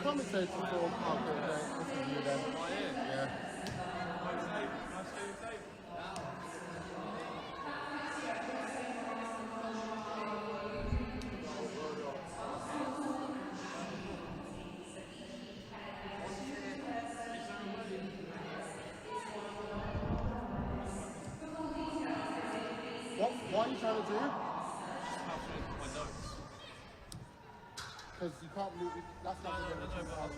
commentator for Arcade Day. This is you then. Yeah. What are you trying to do? Just have to look at my notes. Because you can't move. That's not No, going to but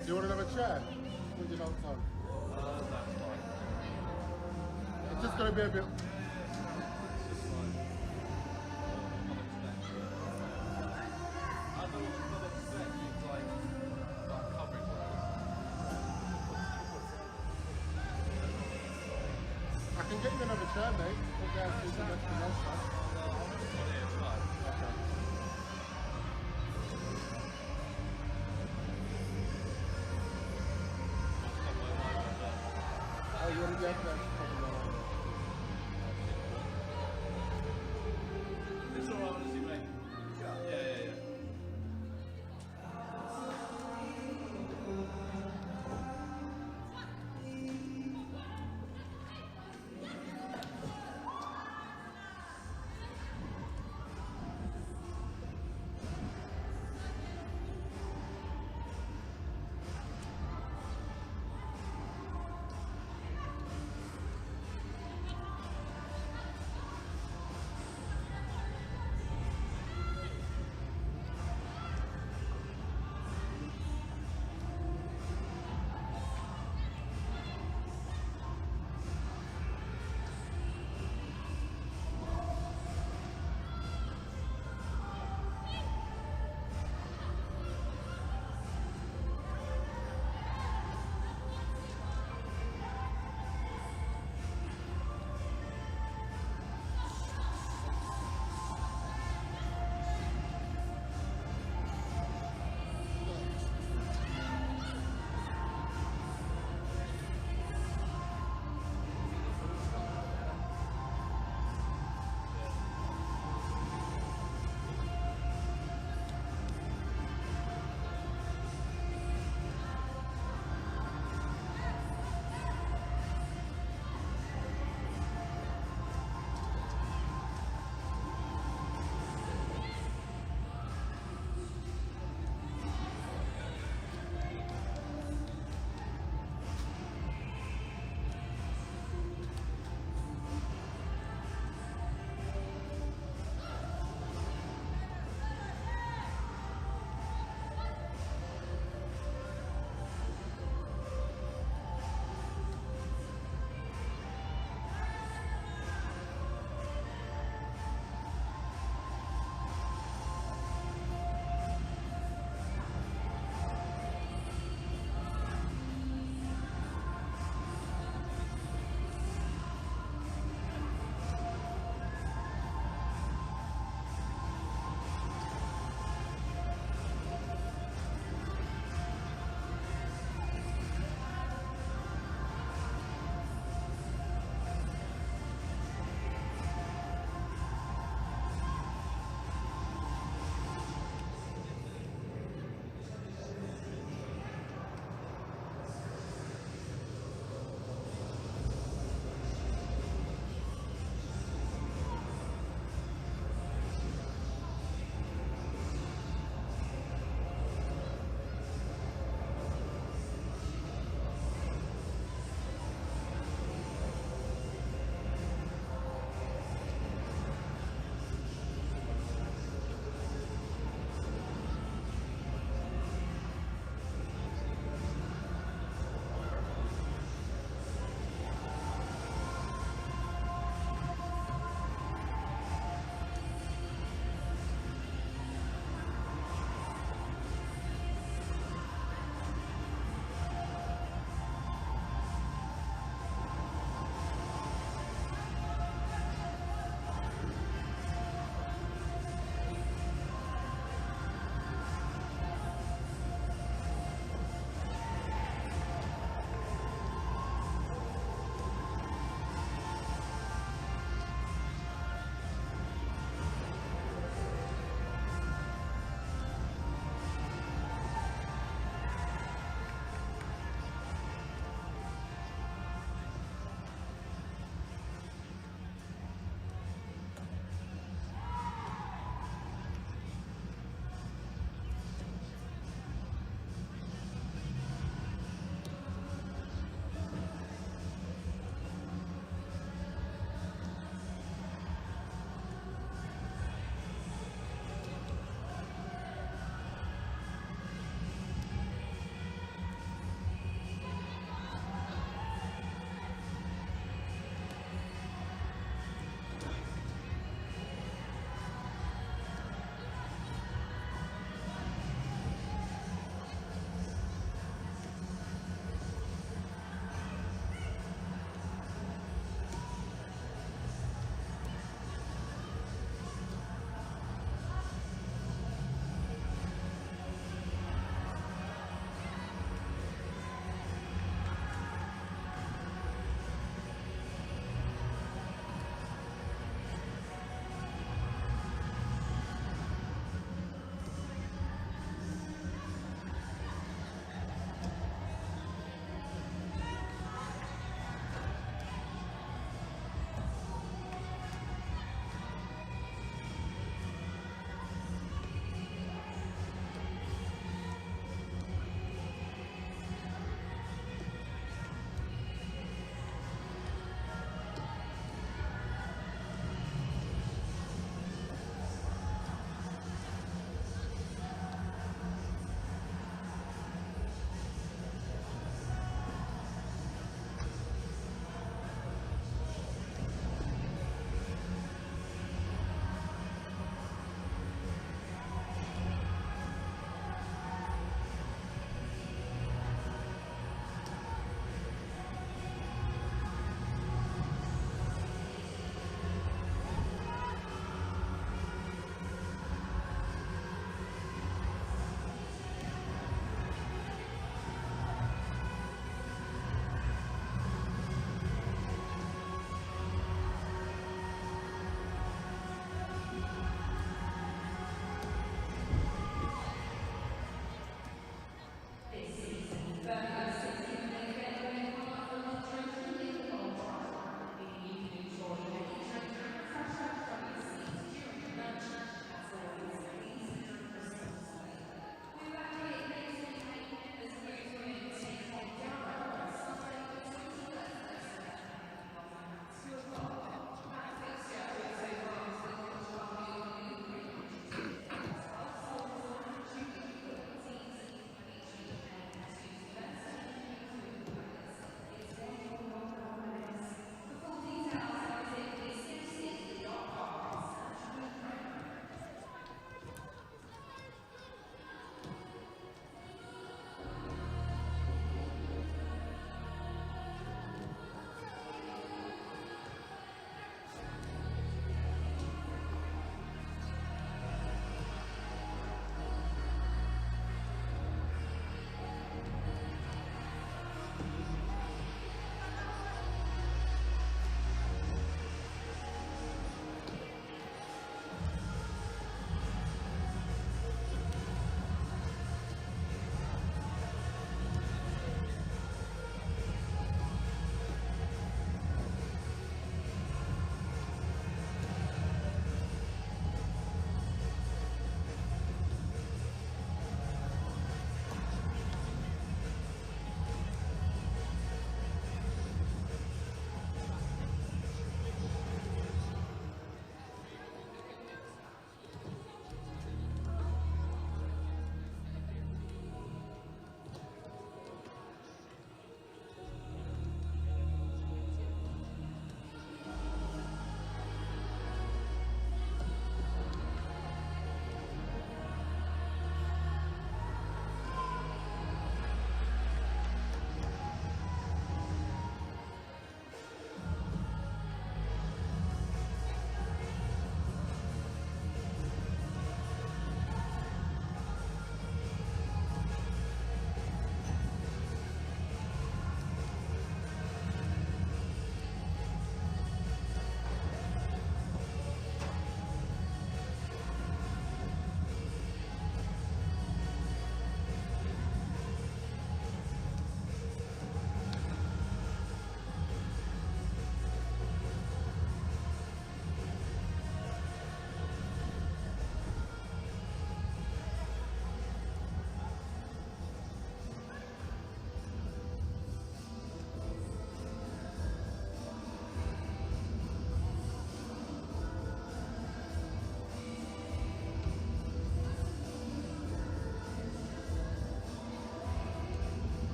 Do you want another chair? Put your notes on. That's fine. It's just going to be a bit. It's just like, I don't expect you to like coverage. I can get you another chair, mate. Put down to the next one else. Okay. Oh, you want to get that? It's alright, honestly, mate. Yeah.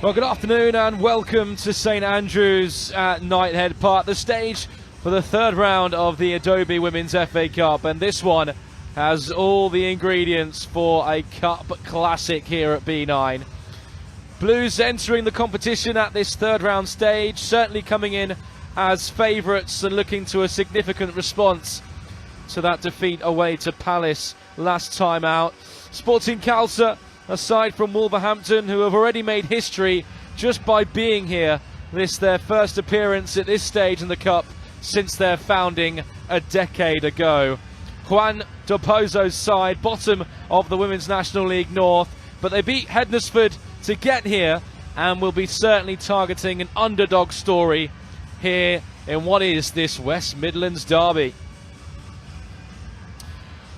Well, good afternoon and welcome to St Andrews at Knighthead Park, the stage for the third round of the Adobe Women's FA Cup, and this one has all the ingredients for a cup classic here at B9. Blues entering the competition at this third round stage, certainly coming in as favourites and looking to a significant response to that defeat away to Palace last time out. Sporting Khalsa, aside from Wolverhampton, who have already made history just by being here, this their first appearance at this stage in the Cup since their founding a decade ago. Juan Dopozo's side, bottom of the Women's National League North, but they beat Hednesford to get here and will be certainly targeting an underdog story here in what is this West Midlands derby.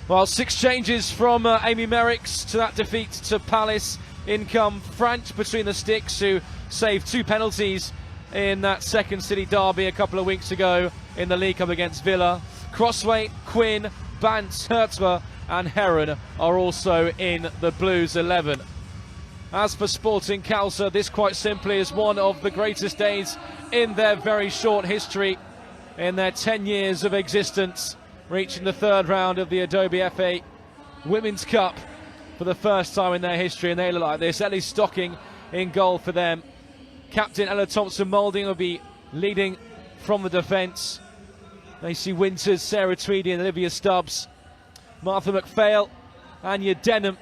Well, 6 changes from Amy Merricks to that defeat to Palace. In come Frant between the sticks, who saved 2 penalties in that second city derby a couple of weeks ago in the League Cup against Villa. Crosswaite, Quinn, Bantz, Hertzler and Heron are also in the Blues 11. As for Sporting Khalsa, this quite simply is one of the greatest days in their very short history, in their 10 years of existence, reaching the third round of the Adobe FA Women's Cup for the first time in their history, and they look like this. Ellie Stocking in goal for them. Captain Ella Thompson-Moulding will be leading from the defence. Lacey Winters, Sarah Tweedy and Olivia Stubbs. Martha McPhail, Anya Denham,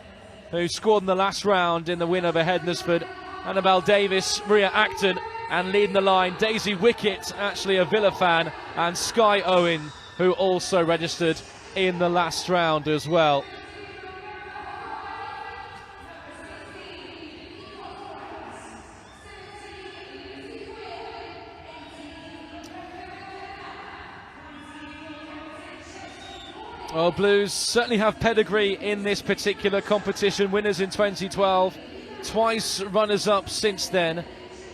who scored in the last round in the win over Hednesford. Annabelle Davis, Maria Acton, and leading the line, Daisy Wickett, actually a Villa fan, and Sky Owen, who also registered in the last round as well. Well, Blues certainly have pedigree in this particular competition. Winners in 2012, twice runners-up since then,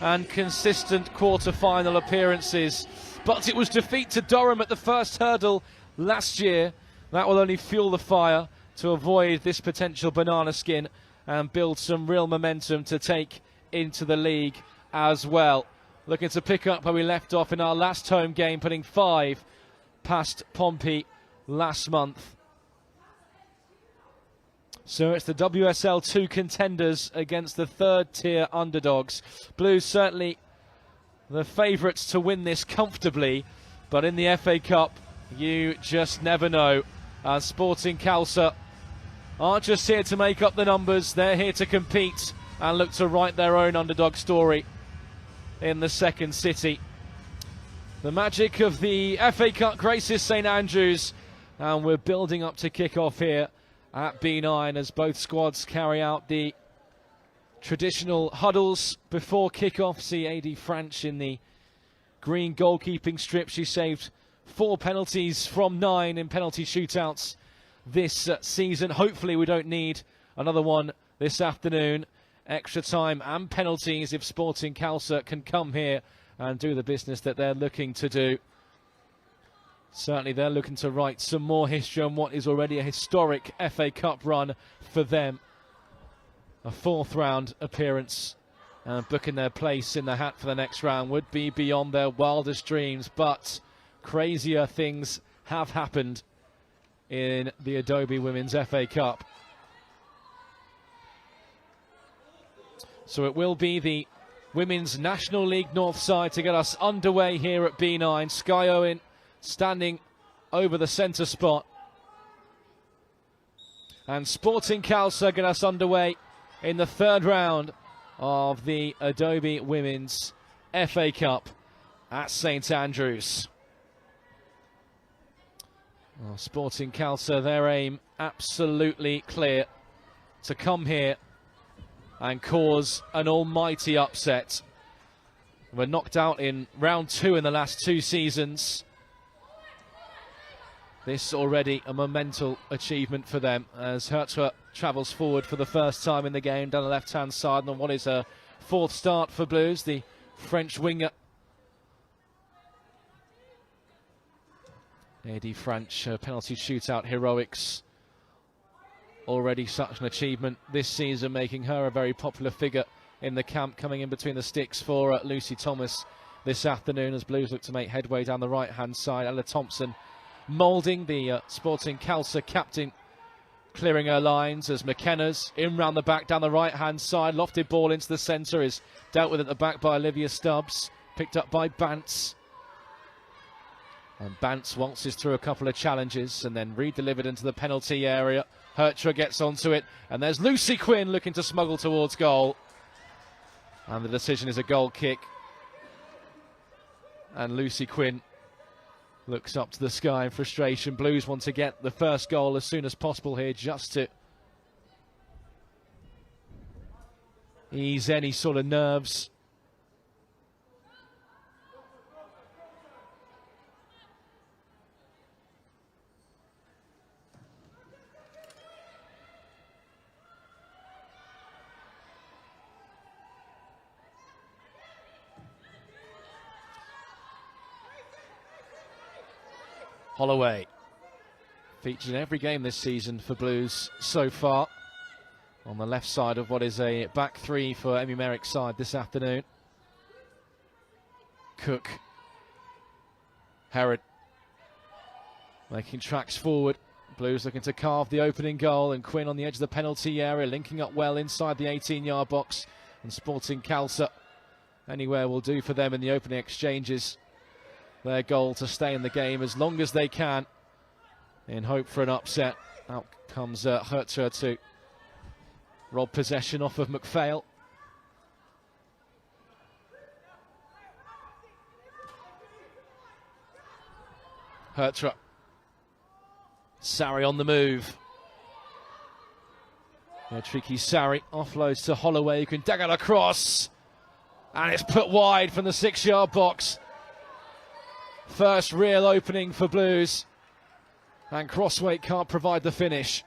and consistent quarter-final appearances. But it was defeat to Durham at the first hurdle last year. That will only fuel the fire to avoid this potential banana skin and build some real momentum to take into the league as well. Looking to pick up where we left off in our last home game, putting 5 past Pompey last month. So it's the WSL 2 contenders against the third tier underdogs. Blues certainly the favourites to win this comfortably, but in the FA Cup you just never know. Sporting Khalsa aren't just here to make up the numbers, they're here to compete and look to write their own underdog story in the second city. The magic of the FA Cup graces St Andrews, and we're building up to kick off here at B9 as both squads carry out the traditional huddles before kick-off. See AD Franch in the green goalkeeping strip. She saved 4 penalties from 9 in penalty shootouts this season. Hopefully we don't need another one this afternoon. Extra time and penalties if Sporting Khalsa can come here and do the business that they're looking to do. Certainly they're looking to write some more history on what is already a historic FA Cup run for them. A 4th round appearance and booking their place in the hat for the next round would be beyond their wildest dreams, but crazier things have happened in the Adobe Women's FA Cup. So it will be the Women's National League North side to get us underway here at B9. Sky Owen standing over the centre spot. And Sporting Khalsa get us underway in the third round of the Adobe Women's FA Cup at St Andrews. Well, Sporting Khalsa, their aim absolutely clear: to come here and cause an almighty upset. We're knocked out in round 2 in the last 2 seasons. This already a monumental achievement for them as Hertzler travels forward for the first time in the game down the left-hand side on what is a 4th start for Blues, the French winger. AD French, penalty shootout heroics. Already such an achievement this season, making her a very popular figure in the camp, coming in between the sticks for Lucy Thomas this afternoon as Blues look to make headway down the right-hand side. Ella Thompson moulding, the Sporting Khalsa captain, clearing her lines as McKenna's in round the back down the right-hand side. Lofted ball into the centre is dealt with at the back by Olivia Stubbs, picked up by Bantz. And Bantz waltzes through a couple of challenges and then re-delivered into the penalty area. Hertra gets onto it, and there's Lucy Quinn looking to smuggle towards goal. And the decision is a goal kick. And Lucy Quinn looks up to the sky in frustration. Blues want to get the first goal as soon as possible here, just to ease any sort of nerves. Holloway featured in every game this season for Blues so far, on the left side of what is a back three for Emmy Merrick's side this afternoon. Cook, Herod making tracks forward. Blues looking to carve the opening goal, and Quinn on the edge of the penalty area, linking up well inside the 18-yard box. And Sporting Khalsa, anywhere will do for them in the opening exchanges. Their goal to stay in the game as long as they can, in hope for an upset. Out comes Hertra to rob possession off of McPhail. Hertra. Sarri on the move. Tricky Sarri offloads to Holloway, who can dig out a cross. And it's put wide from the 6-yard box. First real opening for Blues, and Crossway can't provide the finish.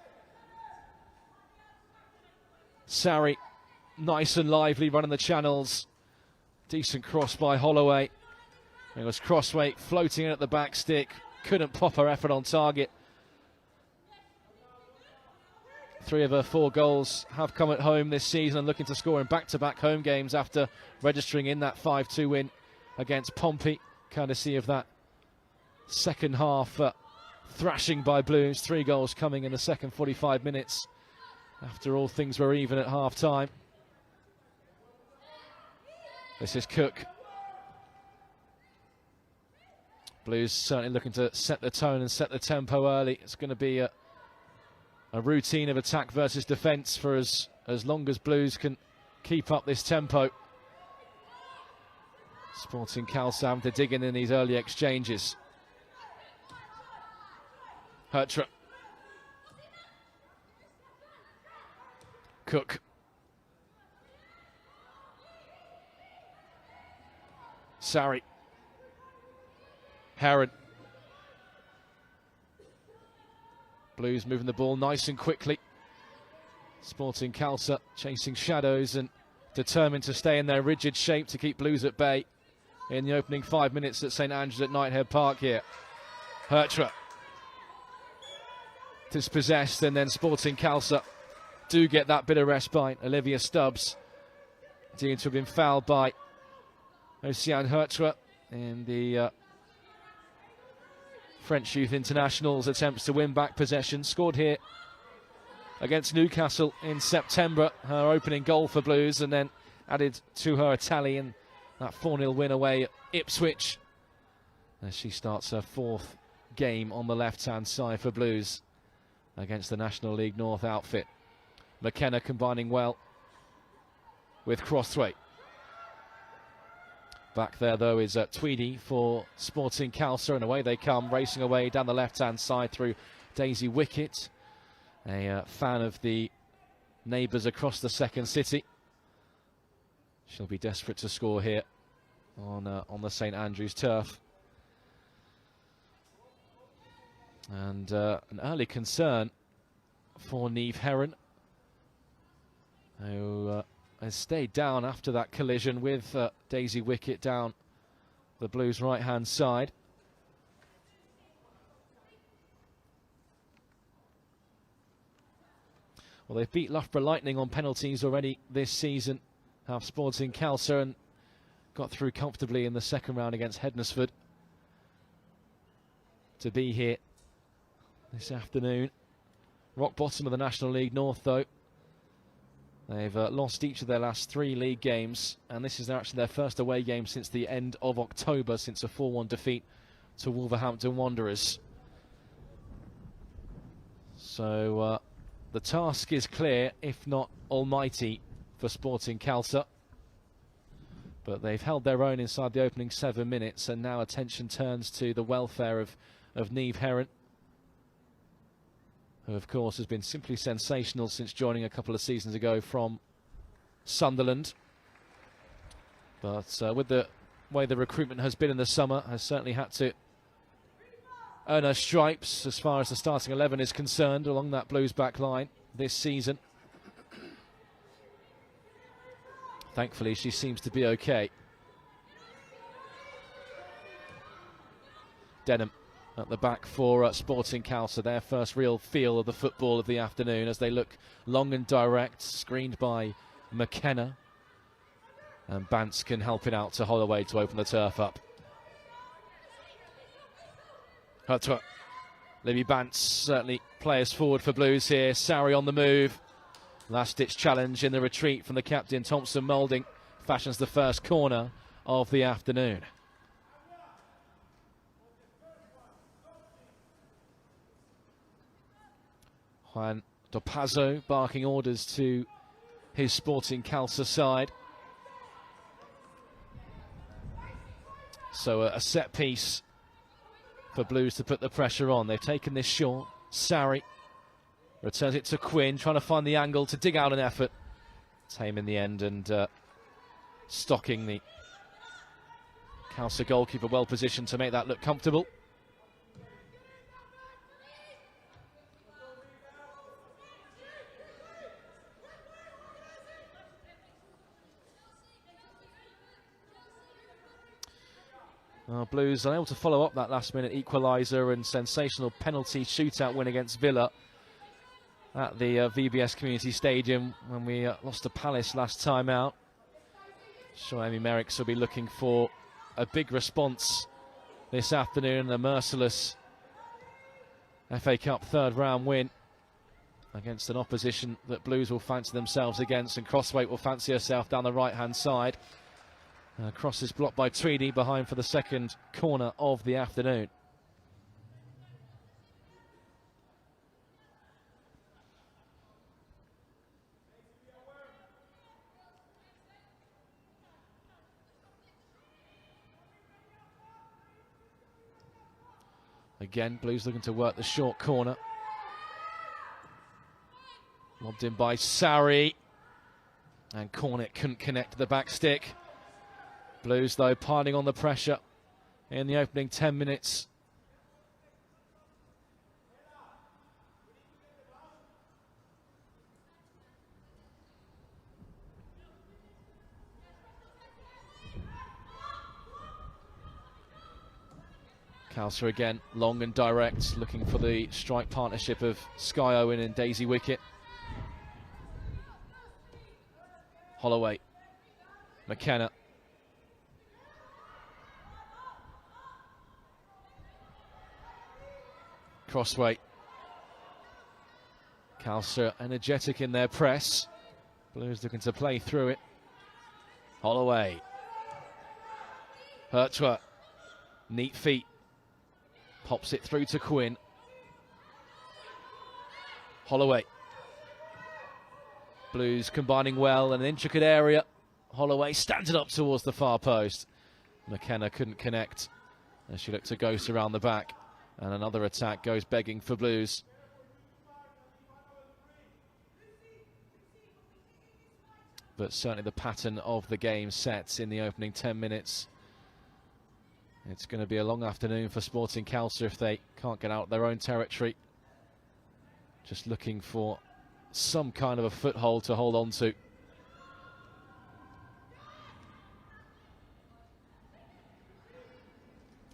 Sarri, nice and lively, running the channels. Decent cross by Holloway. It was Crossway floating in at the back stick, couldn't pop her effort on target. 3 of her 4 goals have come at home this season, and looking to score in back-to-back home games after registering in that 5-2 win against Pompey, courtesy of that second half thrashing by Blues. 3 goals coming in the second 45 minutes after all things were even at half-time. This is Cook. Blues certainly looking to set the tone and set the tempo early. It's going to be a routine of attack versus defence for as long as Blues can keep up this tempo. Sporting Khalsa having to dig in these early exchanges. Hertra. Cook. Sarri. Herod. Blues moving the ball nice and quickly. Sporting Khalsa chasing shadows and determined to stay in their rigid shape to keep Blues at bay in the opening 5 minutes at St Andrews at Knighthead Park here. Hertra dispossessed, and then Sporting Khalsa do get that bit of respite. Olivia Stubbs deemed to have been fouled by Oceane Hertra in the French Youth International's attempts to win back possession. Scored here against Newcastle in September, her opening goal for Blues, and then added to her tally in that 4-0 win away at Ipswich, as she starts her 4th game on the left-hand side for Blues against the National League North outfit. McKenna combining well with Crossway. Back there, though, is Tweedy for Sporting Khalsa, and away they come, racing away down the left-hand side through Daisy Wickett, a fan of the neighbours across the second city. She'll be desperate to score here on the St Andrews turf. And an early concern for Niamh Heron, who has stayed down after that collision with Daisy Wickett down the Blues' right-hand side. Well, they've beat Loughborough Lightning on penalties already this season, have Sporting Khalsa and got through comfortably in the second round against Hednesford. To be here this afternoon. Rock bottom of the National League North, though. They've lost each of their last 3 league games, and this is actually their first away game since the end of October, since a 4-1 defeat to Wolverhampton Wanderers. So the task is clear, if not almighty, for Sporting Khalsa. But they've held their own inside the opening 7 minutes, and now attention turns to the welfare of Niamh Heron, who of course has been simply sensational since joining a couple of seasons ago from Sunderland. But with the way the recruitment has been in the summer, has certainly had to earn her stripes as far as the starting 11 is concerned along that Blues back line this season. Thankfully, she seems to be okay. Denham at the back for Sporting Khalsa, their first real feel of the football of the afternoon as they look long and direct, screened by McKenna. And Bance can help it out to Holloway to open the turf up. Hutwa. Libby Bance certainly players forward for Blues here. Sari on the move. Last-ditch challenge in the retreat from the captain, Thompson Moulding, fashions the first corner of the afternoon. Juan Dopazzo barking orders to his Sporting Khalsa side. So a set piece for Blues to put the pressure on. They've taken this short. Sari returns it to Quinn, trying to find the angle to dig out an effort. Tame in the end, and stocking the Khalsa goalkeeper well positioned to make that look comfortable. Blues unable to follow up that last-minute equaliser and sensational penalty shootout win against Villa at the VBS Community Stadium when we lost to Palace last time out. Sure, Amy Merricks will be looking for a big response this afternoon, a merciless FA Cup third-round win against an opposition that Blues will fancy themselves against, and Crosswaite will fancy herself down the right-hand side. Cross is blocked by Tweedy, behind for the second corner of the afternoon. Again, Blues looking to work the short corner. Lobbed in by Sari. And Cornet couldn't connect to the back stick. Blues, though, piling on the pressure in the opening 10 minutes. Khalsa again, long and direct, looking for the strike partnership of Sky Owen and Daisy Wickett. Holloway. McKenna. Crossway. Khalsa energetic in their press. Blues looking to play through it. Holloway. Hurtwa. Neat feet. Pops it through to Quinn. Holloway. Blues combining well in an intricate area. Holloway stands it up towards the far post. McKenna couldn't connect as she looked to ghost around the back. And another attack goes begging for Blues. But certainly the pattern of the game sets in the opening 10 minutes. It's going to be a long afternoon for Sporting Khalsa if they can't get out their own territory. Just looking for some kind of a foothold to hold on to.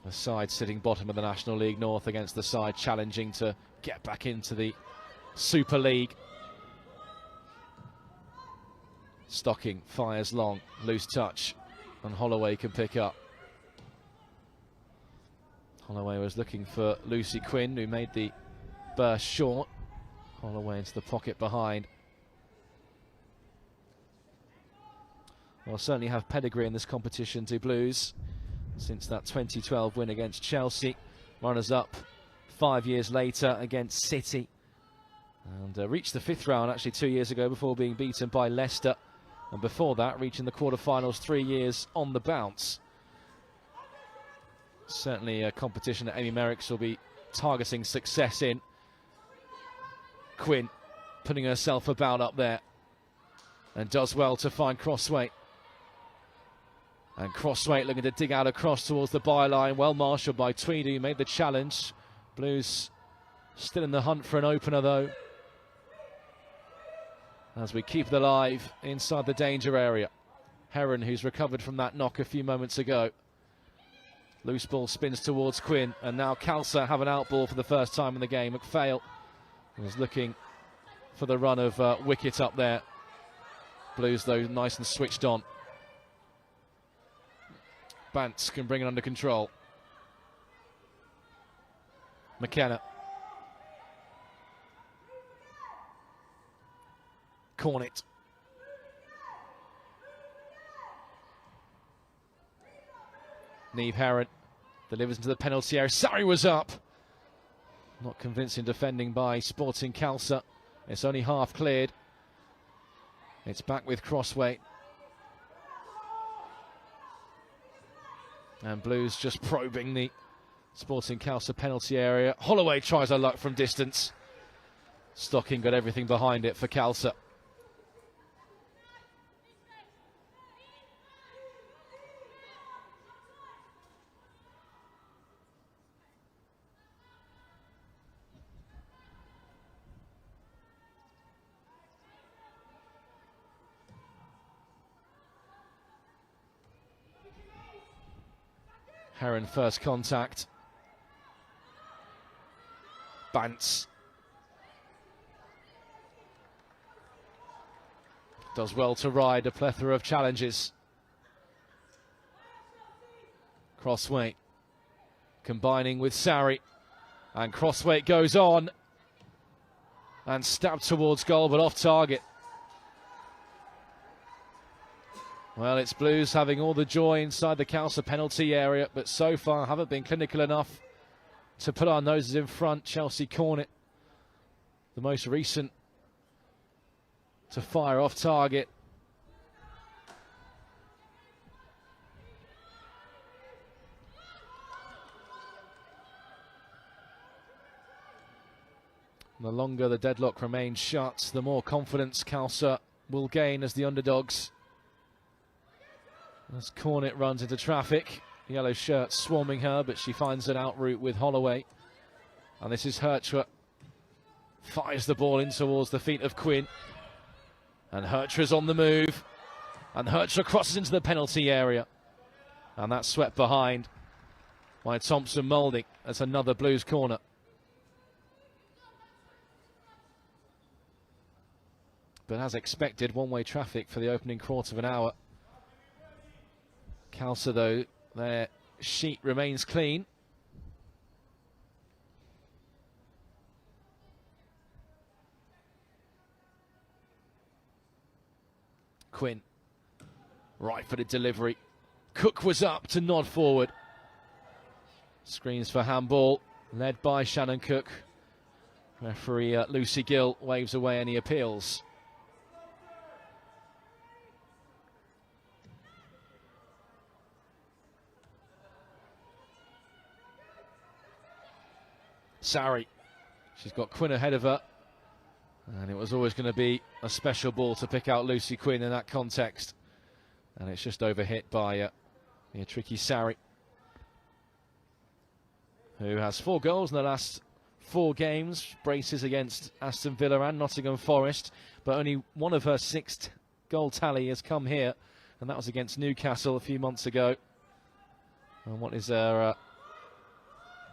The side sitting bottom of the National League North against the side challenging to get back into the Super League. Stocking fires long, loose touch, and Holloway can pick up. Holloway was looking for Lucy Quinn, who made the burst short. Holloway into the pocket behind. Well, certainly have pedigree in this competition to Blues since that 2012 win against Chelsea. Runners up 5 years later against City, and reached the 5th round actually 2 years ago before being beaten by Leicester, and before that reaching the quarterfinals 3 years on the bounce. Certainly a competition that Amy Merricks will be targeting success in. Quinn putting herself about up there and does well to find Crossway. And Crossway looking to dig out across towards the byline. Well marshalled by Tweedy, who made the challenge. Blues still in the hunt for an opener though, as we keep it alive inside the danger area. Heron, who's recovered from that knock a few moments ago. Loose ball spins towards Quinn, and now Khalsa have an out ball for the first time in the game. McPhail was looking for the run of wicket up there. Blues though nice and switched on. Bantz can bring it under control. McKenna. Cornet. Neve Heron delivers into the penalty area. Surrey was up. Not convincing defending by Sporting Khalsa. It's only half cleared. It's back with Crossway. And Blues just probing the Sporting Khalsa penalty area. Holloway tries her luck from distance. Stocking got everything behind it for Khalsa. Heron first contact. Bantz does well to ride a plethora of challenges. Crossway combining with Sarri, and Crossway goes on and stabbed towards goal but off target. Well, it's Blues having all the joy inside the Khalsa penalty area, but so far haven't been clinical enough to put our noses in front. Chelsea Cornet, the most recent to fire off target. The longer the deadlock remains shut, the more confidence Khalsa will gain as the underdogs. As Cornet runs into traffic, yellow shirt swarming her, but she finds an out route with Holloway. And this is Hertra. Fires the ball in towards the feet of Quinn. And Hertra's on the move. And Hertra crosses into the penalty area. And that's swept behind by Thompson Moulding. That's another Blues corner. But as expected, one-way traffic for the opening quarter of an hour. Khalsa, though, their sheet remains clean. Quinn, right-footed delivery. Cook was up to nod forward. Screens for handball, led by Shannon Cook. Referee Lucy Gill waves away any appeals. Sarri, she's got Quinn ahead of her, and it was always going to be a special ball to pick out Lucy Quinn in that context, and it's just overhit by the tricky Sarri, who has 4 goals in the last 4 games, braces against Aston Villa and Nottingham Forest, but only one of her 6th goal tally has come here, and that was against Newcastle a few months ago. And what is her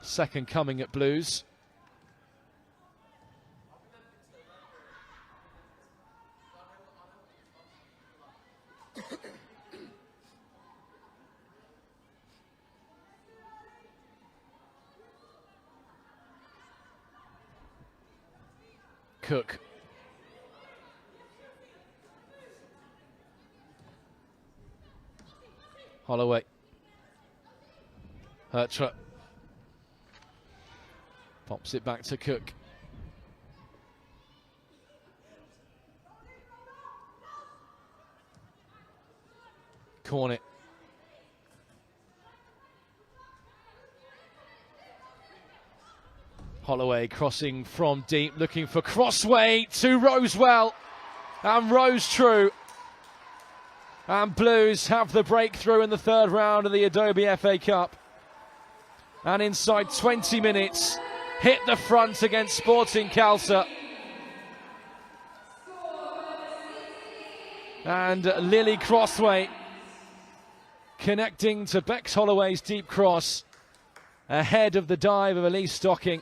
second coming at Blues. Cook. Holloway. Hertra. Pops it back to Cook. Cornet. Holloway crossing from deep, looking for Crossway to Rosewell. And Rose true. And Blues have the breakthrough in the third round of the Adobe FA Cup. And inside 20 minutes, hit the front against Sporting Khalsa. And Lily Crossway connecting to Bex Holloway's deep cross ahead of the dive of Elise Stocking,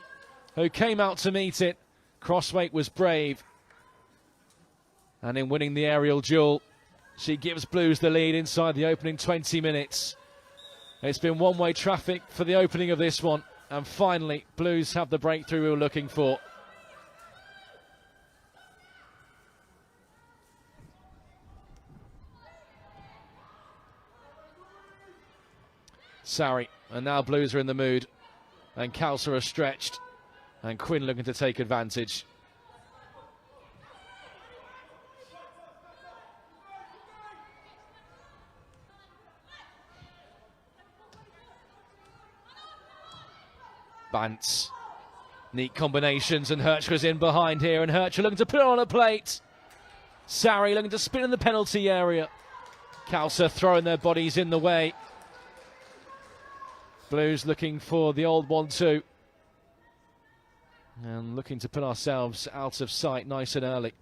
who came out to meet it. Crossway was brave. And in winning the aerial duel, she gives Blues the lead inside the opening 20 minutes. It's been one-way traffic for the opening of this one. And finally, Blues have the breakthrough we were looking for. Sarri, and now Blues are in the mood. And Khalsa are stretched. And Quinn looking to take advantage. Bantz. Neat combinations, and Hertra's in behind here, and Hertra looking to put it on a plate. Sarri looking to spin in the penalty area. Khalsa throwing their bodies in the way. Blues looking for the old 1-2. And looking to put ourselves out of sight nice and early.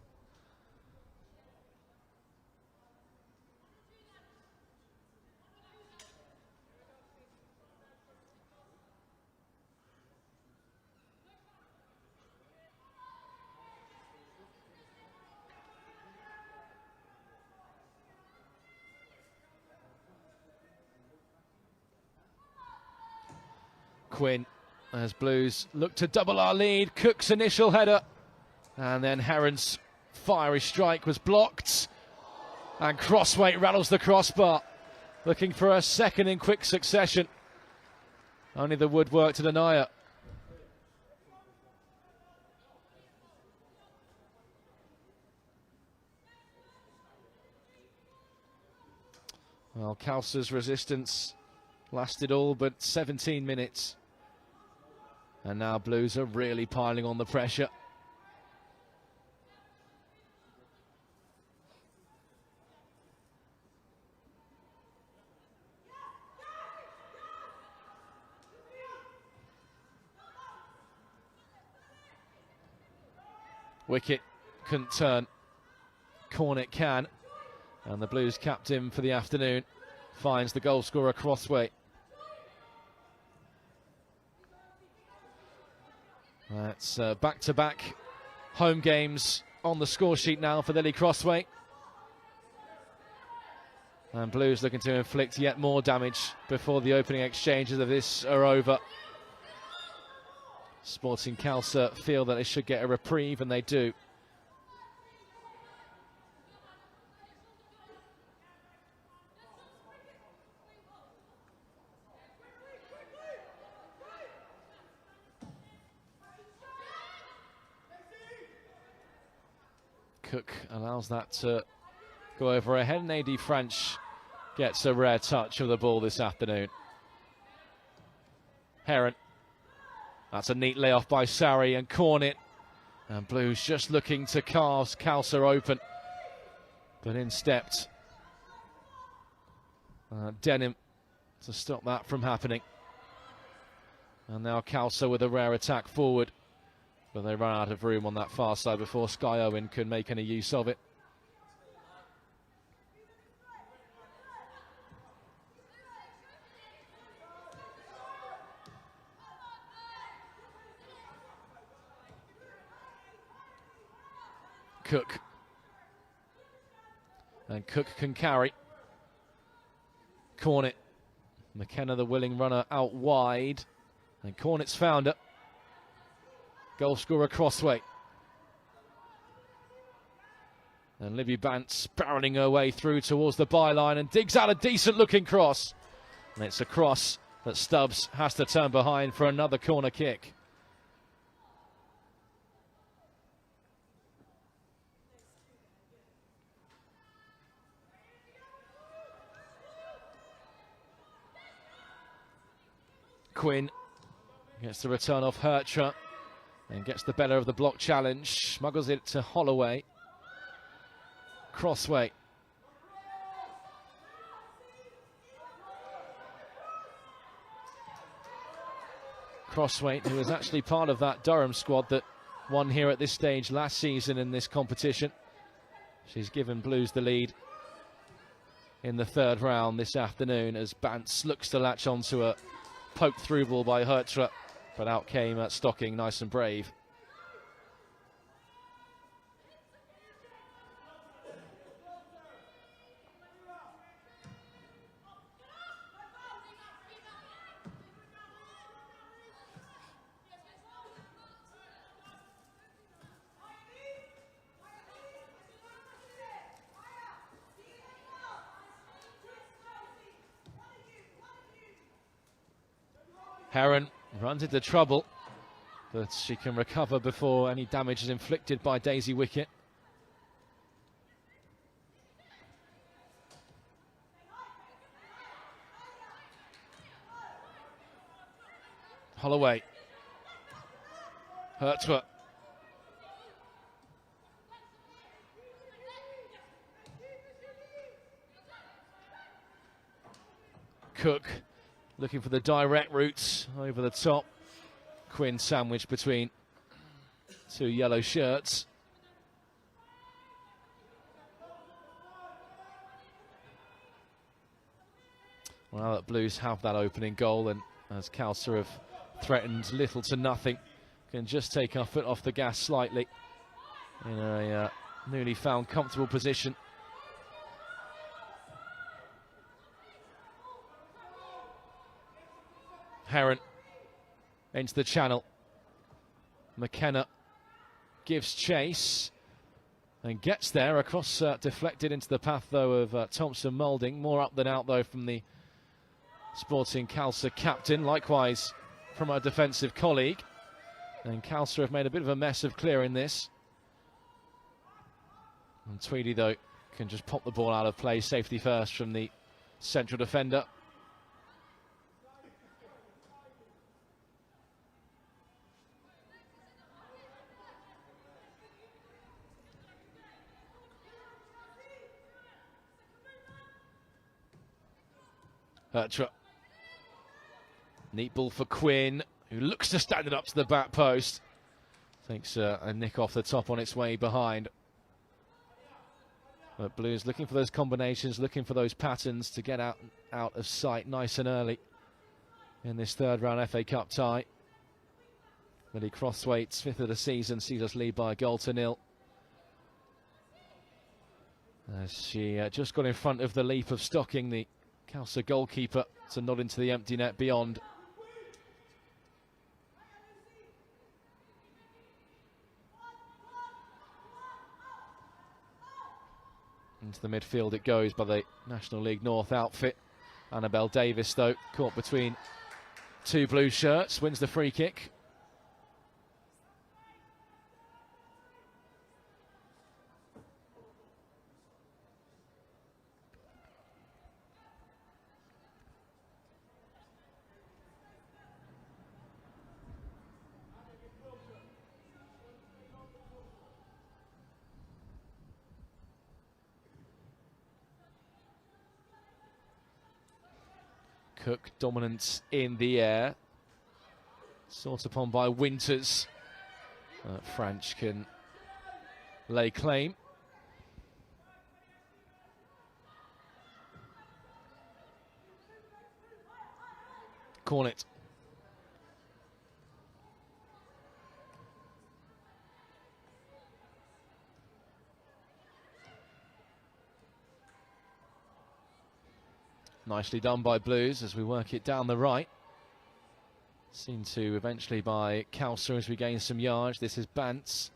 Quinn, as Blues look to double our lead. Cook's initial header, and then Heron's fiery strike was blocked, and Crossway rattles the crossbar, looking for a second in quick succession. Only the woodwork to deny her. Well, Khalsa's resistance lasted all but 17 minutes. And now Blues are really piling on the pressure. Wicket couldn't turn. Cornet can. And the Blues captain for the afternoon finds the goal scorer Crossway. That's back-to-back home games on the score sheet now for Lily Crossway. And Blues looking to inflict yet more damage before the opening exchanges of this are over. Sporting Khalsa feel that they should get a reprieve, and they do. Cook allows that to go over ahead, and AD French gets a rare touch of the ball this afternoon. Heron. That's a neat layoff by Sarri, and Cornet. And Blues just looking to carve Khalsa open. But in stepped Denham to stop that from happening. And now Khalsa with a rare attack forward. But they run out of room on that far side before Sky Owen can make any use of it. Cook. And Cook can carry. Cornet. McKenna, the willing runner, out wide. And Cornet's found it. Goal scorer Crossway. And Libby Bantz barreling her way through towards the byline and digs out a decent looking cross. And it's a cross that Stubbs has to turn behind for another corner kick. Quinn gets the return off Hertra and gets the better of the block challenge. Smuggles it to Holloway. Crossway. Crossway, who was actually part of that Durham squad that won here at this stage last season in this competition. She's given Blues the lead in the third round this afternoon as Bantz looks to latch onto a poked through ball by Hertra, but out came Stocking, nice and brave. Heron runs into trouble, but she can recover before any damage is inflicted by Daisy Wickett. Holloway. Hertra. Cook. Looking for the direct routes over the top. Quinn sandwiched between two yellow shirts. Well, the Blues have that opening goal, and as Khalsa have threatened little to nothing, can just take our foot off the gas slightly in a newly found comfortable position. Heron into the channel. McKenna gives chase and gets there across, deflected into the path though of Thompson Moulding. More up than out though from the Sporting Khalsa captain, likewise from our defensive colleague. And Khalsa have made a bit of a mess of clearing this. And Tweedy though can just pop the ball out of play, safety first from the central defender. Hertra. Neat ball for Quinn, who looks to stand it up to the back post. Takes a nick off the top on its way behind. But Blues looking for those combinations, looking for those patterns to get out of sight nice and early in this third round FA Cup tie. Millie Crosswaite's fifth of the season sees us lead by a goal to nil. As she just got in front of the leap of Stocking, the Khalsa goalkeeper, to nod into the empty net beyond. Into the midfield it goes by the National League North outfit. Annabelle Davis though, caught between two blue shirts, wins the free kick. Cook dominance in the air, sought upon by Winters. French can lay claim. Cornet. Nicely done by Blues as we work it down the right. Seen to eventually by Khalsa as we gain some yards. This is Bantz.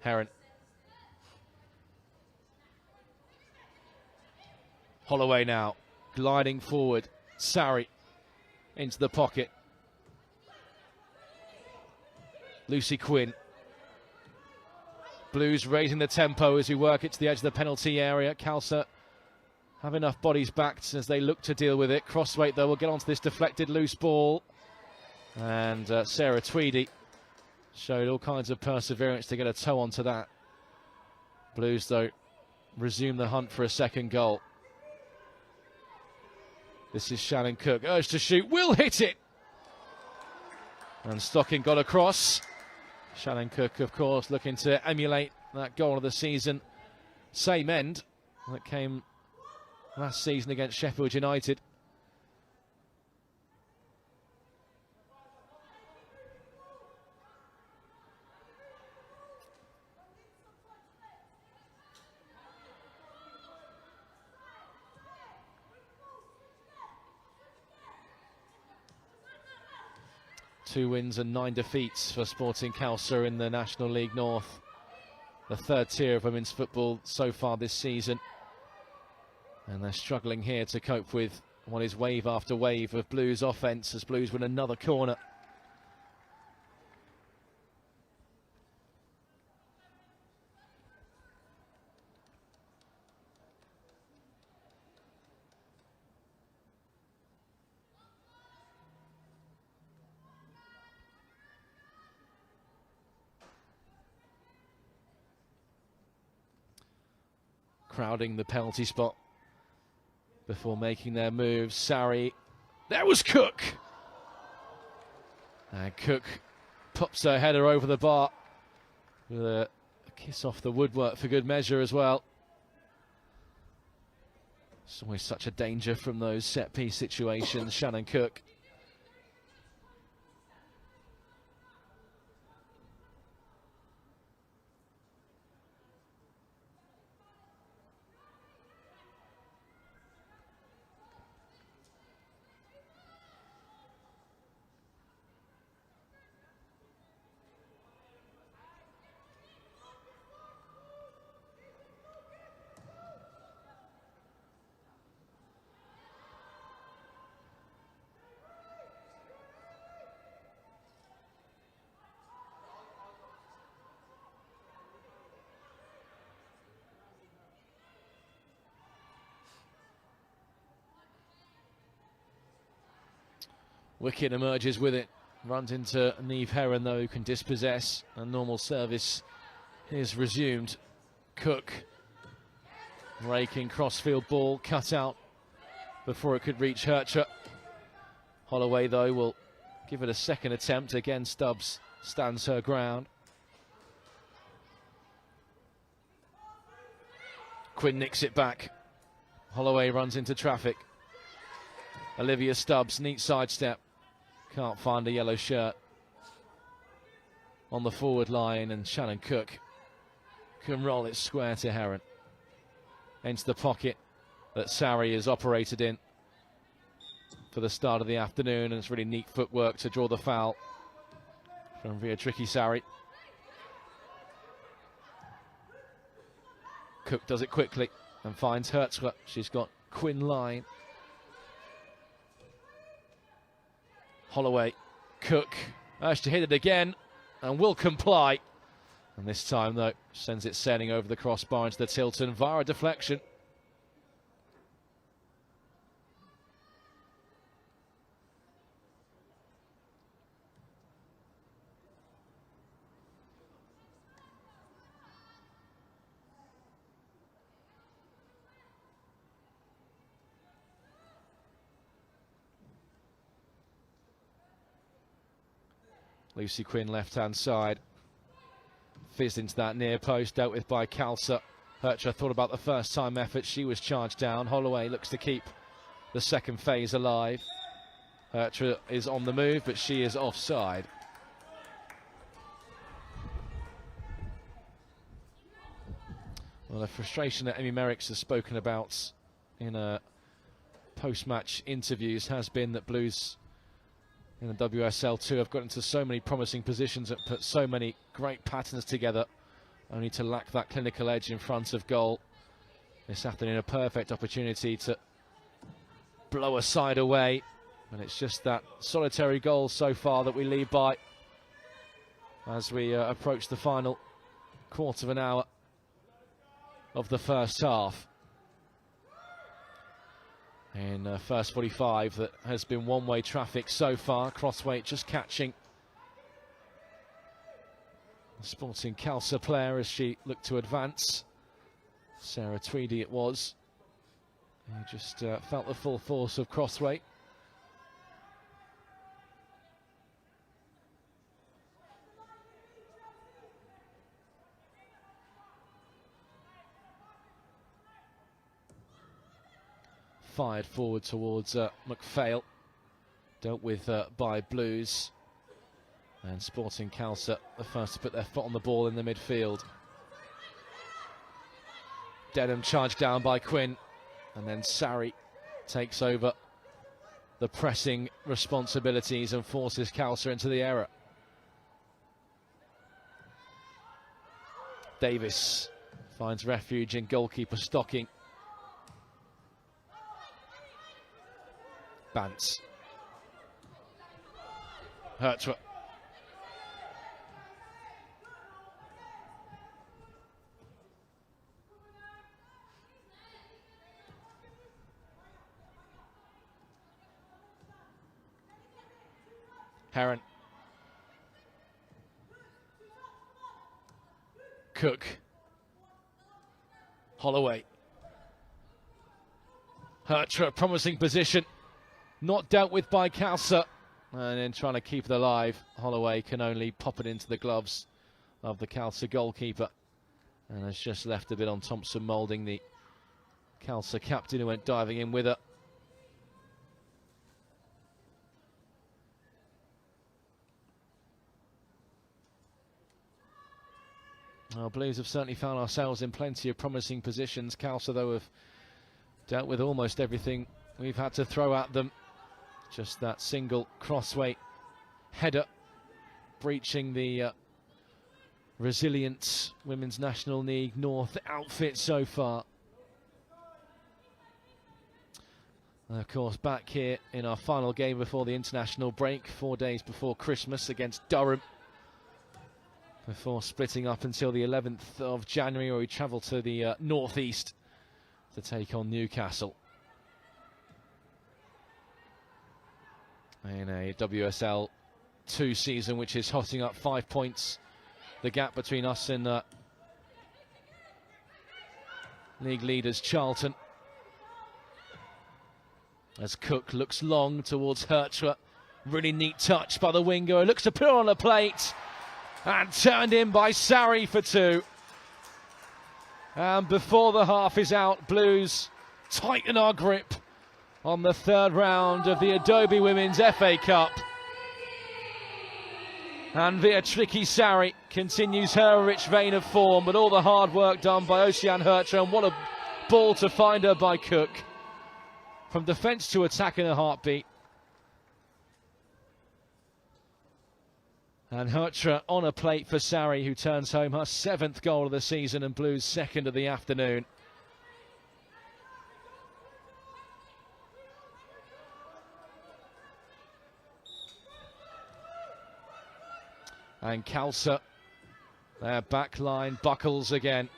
Heron. Holloway now, gliding forward. Sarri into the pocket. Lucy Quinn. Blues raising the tempo as we work it to the edge of the penalty area. Khalsa have enough bodies backed as they look to deal with it. Crossweight, though, will get onto this deflected loose ball. And Sarah Tweedy showed all kinds of perseverance to get a toe onto that. Blues, though, resume the hunt for a second goal. This is Shannon Cook, urged to shoot, will hit it! And Stocking got across. Shannon Cook, of course, looking to emulate that goal of the season. Same end that came last season against Sheffield United. Two wins and 9 defeats for Sporting Khalsa in the National League North. The third tier of women's football so far this season. And they're struggling here to cope with what is wave after wave of Blues offence as Blues win another corner. Crowding the penalty spot before making their move. Sarri, there was Cook. And Cook pops her header over the bar with a kiss off the woodwork for good measure as well. It's always such a danger from those set-piece situations. Shannon Cook. Wicket emerges with it, runs into Niamh Heron though, who can dispossess, and normal service is resumed. Cook, raking crossfield ball, cut out before it could reach Hercher. Holloway though will give it a second attempt. Again, Stubbs stands her ground. Quinn nicks it back. Holloway runs into traffic. Olivia Stubbs, neat sidestep. Can't find a yellow shirt on the forward line, and Shannon Cook can roll it square to Heron. Into the pocket that Sarri is operated in for the start of the afternoon, and it's really neat footwork to draw the foul from Via Tricky Sarri. Cook does it quickly and finds Hertzler. She's got Quinn line. Holloway, Cook, urged to hit it again and will comply. And this time, though, sends it sailing over the crossbar into the Tilton via a deflection. Lucy Quinn left-hand side. Fizzed into that near post, dealt with by Khalsa. Hercher thought about the first time effort. She was charged down. Holloway looks to keep the second phase alive. Hercher is on the move, but she is offside. Well, the frustration that Amy Merricks has spoken about in post-match interviews has been that Blues in the WSL2 have got into so many promising positions and put so many great patterns together, only to lack that clinical edge in front of goal. This afternoon, a perfect opportunity to blow a side away, and it's just that solitary goal so far that we lead by as we approach the final quarter of an hour of the first half. In first 45, that has been one-way traffic so far. Crossweight just catching the Sporting Khalsa player as she looked to advance. Sarah Tweedy it was. He just felt the full force of Crossweight. Fired forward towards McPhail, dealt with by Blues, and Sporting Khalsa the first to put their foot on the ball in the midfield. Dedham charged down by Quinn, and then Sarri takes over the pressing responsibilities and forces Khalsa into the error. Davis finds refuge in goalkeeper Stocking. Bantz. Hertra. Heron. Cook. Holloway. Hertra, promising position. Not dealt with by Khalsa, and then trying to keep it alive. Holloway can only pop it into the gloves of the Khalsa goalkeeper, and has just left a bit on Thompson Moulding, the Khalsa captain, who went diving in with her. Our Blues have certainly found ourselves in plenty of promising positions. Khalsa, though, have dealt with almost everything we've had to throw at them. Just that single Crossweight header breaching the resilient Women's National League North outfit so far. And of course, back here in our final game before the international break, 4 days before Christmas against Durham, before splitting up until the 11th of January, where we travel to the northeast to take on Newcastle in a WSL 2 season, which is hotting up 5 points, the gap between us and league leaders Charlton. As Cook looks long towards Hertra, really neat touch by the winger, who looks to put on a plate, and turned in by Sarri for 2. And before the half is out, Blues tighten our grip on the third round of the Adobe Women's FA Cup. And Tricky Sarri continues her rich vein of form, but all the hard work done by Oceane Hertra, and what a ball to find her by Cook. From defence to attack in a heartbeat. And Hertra on a plate for Sarri, who turns home her 7th goal of the season and Blues' 2nd of the afternoon. And Khalsa, their back line buckles again.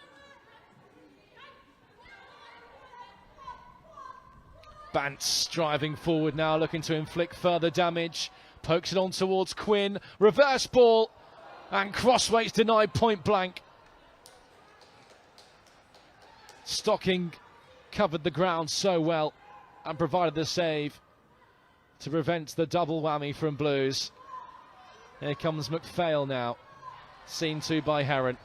Bantz driving forward now, looking to inflict further damage. Pokes it on towards Quinn. Reverse ball. And Crossweight's denied point blank. Stocking covered the ground so well and provided the save to prevent the double whammy from Blues. Here comes McPhail now, seen to by Heron.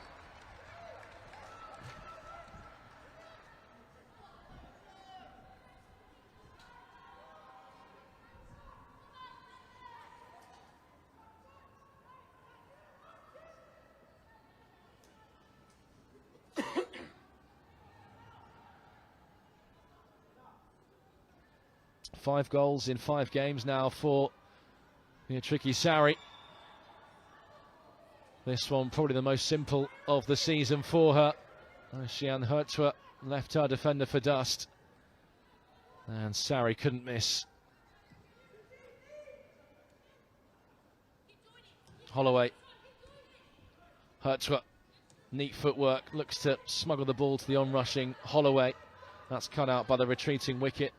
Five goals in 5 games now for Tricky Sarri. This one probably the most simple of the season for her. Xian Hertua left our defender for dust. And Sari couldn't miss. Holloway. Hertua. Neat footwork. Looks to smuggle the ball to the onrushing Holloway. That's cut out by the retreating wicket.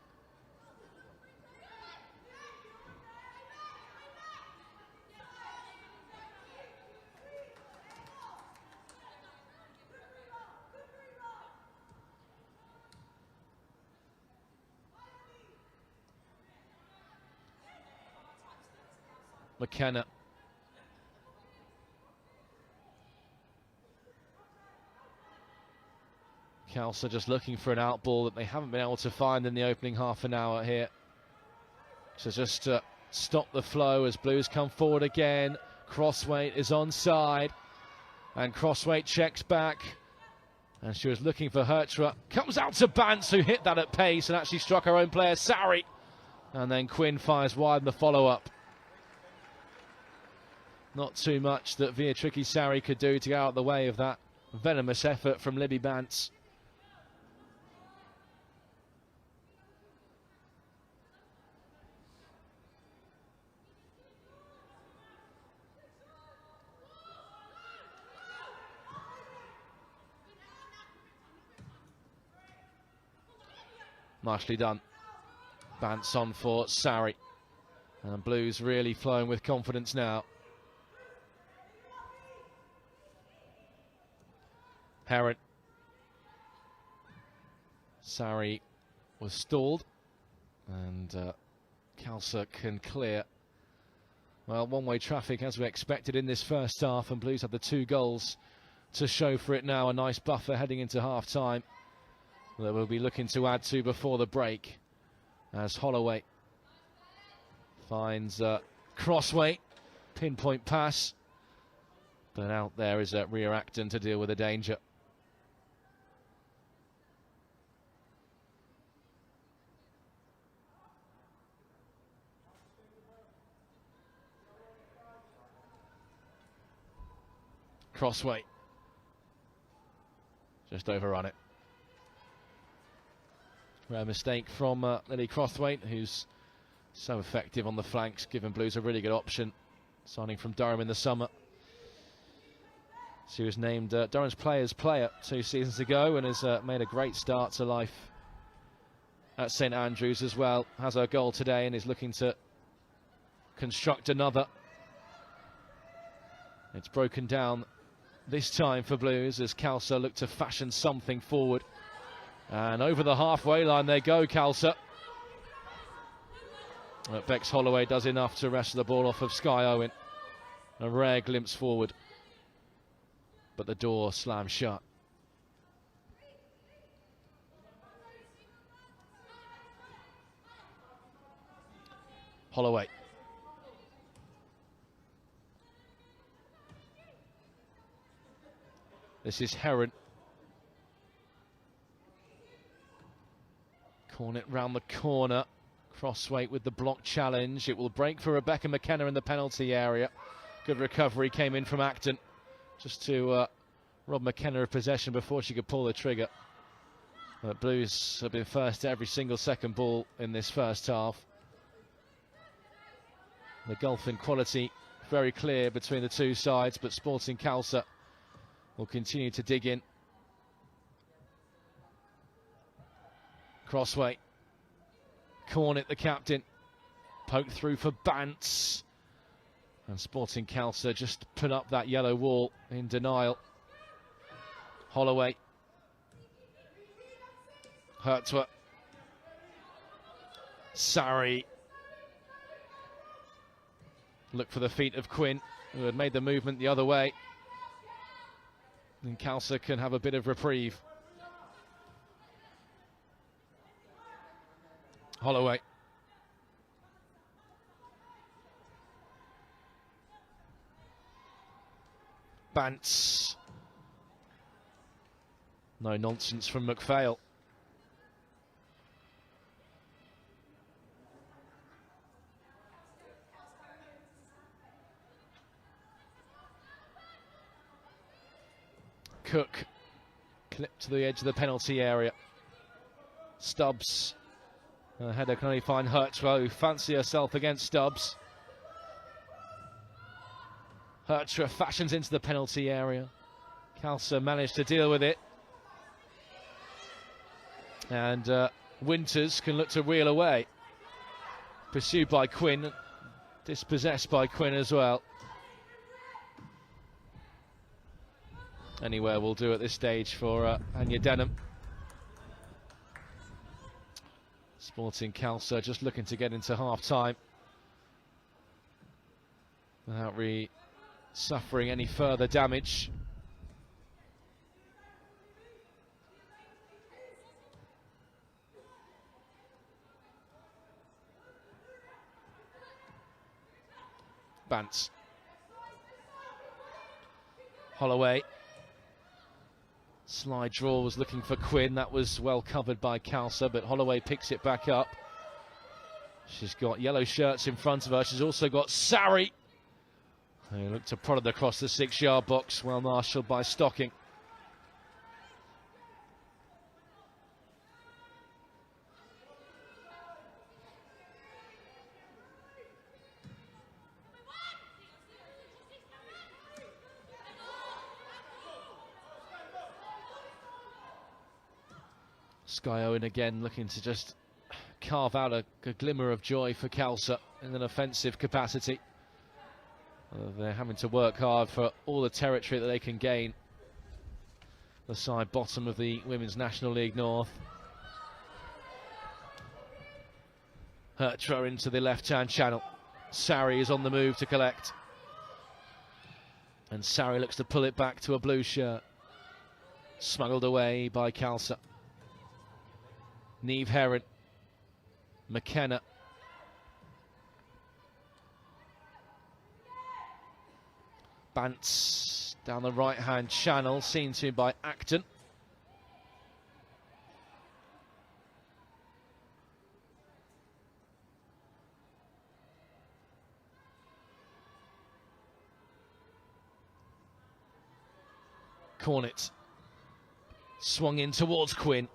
McKenna. Khalsa just looking for an out ball that they haven't been able to find in the opening half an hour here. So just to stop the flow as Blues come forward again. Crossweight is onside. And Crossweight checks back. And she was looking for Hertra. Comes out to Bance, who hit that at pace and actually struck her own player, Sari. And then Quinn fires wide in the follow-up. Not too much that Viatriki Sari could do to get out of the way of that venomous effort from Libby Bance. Nicely done. Bance on for Sari. And Blues really flowing with confidence now. Heron. Sari was stalled. And Khalsa can clear. Well, one-way traffic as we expected in this first half. And Blues have the 2 goals to show for it now. A nice buffer heading into half-time that we'll be looking to add to before the break, as Holloway finds Crossweight, pinpoint pass, but out there is Ria Acton to deal with the danger. Crossweight just overrun it. Rare mistake from Lily Crossweight, who's so effective on the flanks, giving Blues a really good option, signing from Durham in the summer. She was named Durham's Players Player 2 seasons ago and has made a great start to life at St Andrews as well. Has her goal today and is looking to construct another. It's broken down this time for Blues as Khalsa look to fashion something forward. And over the halfway line they go, Khalsa. Bex Holloway does enough to wrestle the ball off of Sky Owen. A rare glimpse forward. But the door slams shut. Holloway. This is Heron. Cornet round the corner. Crossweight with the block challenge. It will break for Rebecca McKenna in the penalty area. Good recovery came in from Acton just to rob McKenna of possession before she could pull the trigger. But Blues have been first to every single second ball in this first half. The gulf in quality very clear between the two sides, but Sporting Khalsa will continue to dig in. Crossweight. Cornet, the captain. Poked through for Bance. And Sporting Khalsa just put up that yellow wall in denial. Holloway. Hertua. Sari. Look for the feet of Quinn, who had made the movement the other way. And Khalsa can have a bit of reprieve. Holloway. Bance. No nonsense from McPhail. Cook clipped to the edge of the penalty area. Stubbs. Header can only find Hertra, who fancy herself against Stubbs. Hertra fashions into the penalty area. Khalsa managed to deal with it. And Winters can look to reel away. Pursued by Quinn. Dispossessed by Quinn as well. Anywhere will do at this stage for Anya Denham. Sporting Khalsa just looking to get into half-time without really suffering any further damage. Bantz. Holloway. Slide draw was looking for Quinn. That was well covered by Khalsa, but Holloway picks it back up. She's got yellow shirts in front of her. She's also got Sarri, who looked to prod it across the 6-yard box, well marshalled by Stocking. Sky Owen again looking to just carve out a glimmer of joy for Khalsa in an offensive capacity. They're having to work hard for all the territory that they can gain. The side bottom of the Women's National League North. Hertra into the left-hand channel. Sarri is on the move to collect. And Sarri looks to pull it back to a blue shirt. Smuggled away by Khalsa. Niamh Heron, McKenna, Bantz down the right-hand channel, seen to by Acton. Cornet swung in towards Quinn.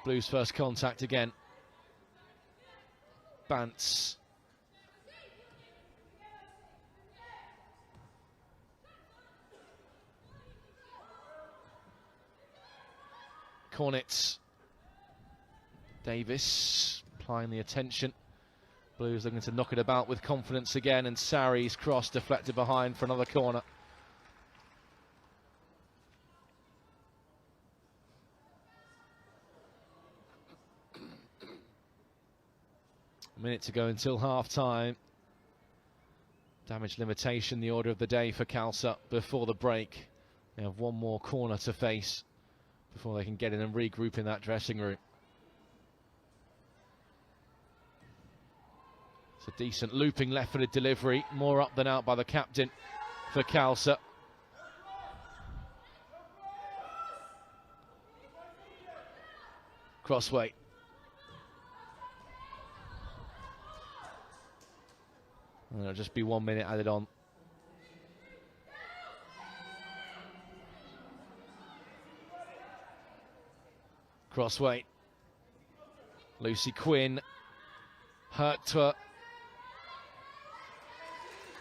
Blues first contact again. Bantz. Cornet. Davis applying the attention. Blues looking to knock it about with confidence again, and Sarri's cross deflected behind for another corner. A minute to go until half-time. Damage limitation, the order of the day for Khalsa before the break. They have one more corner to face before they can get in and regroup in that dressing room. It's a decent looping left-footed delivery, more up than out by the captain for Khalsa. Crossway. And there'll just be 1 minute added on. Crossway. Lucy Quinn. Hertra.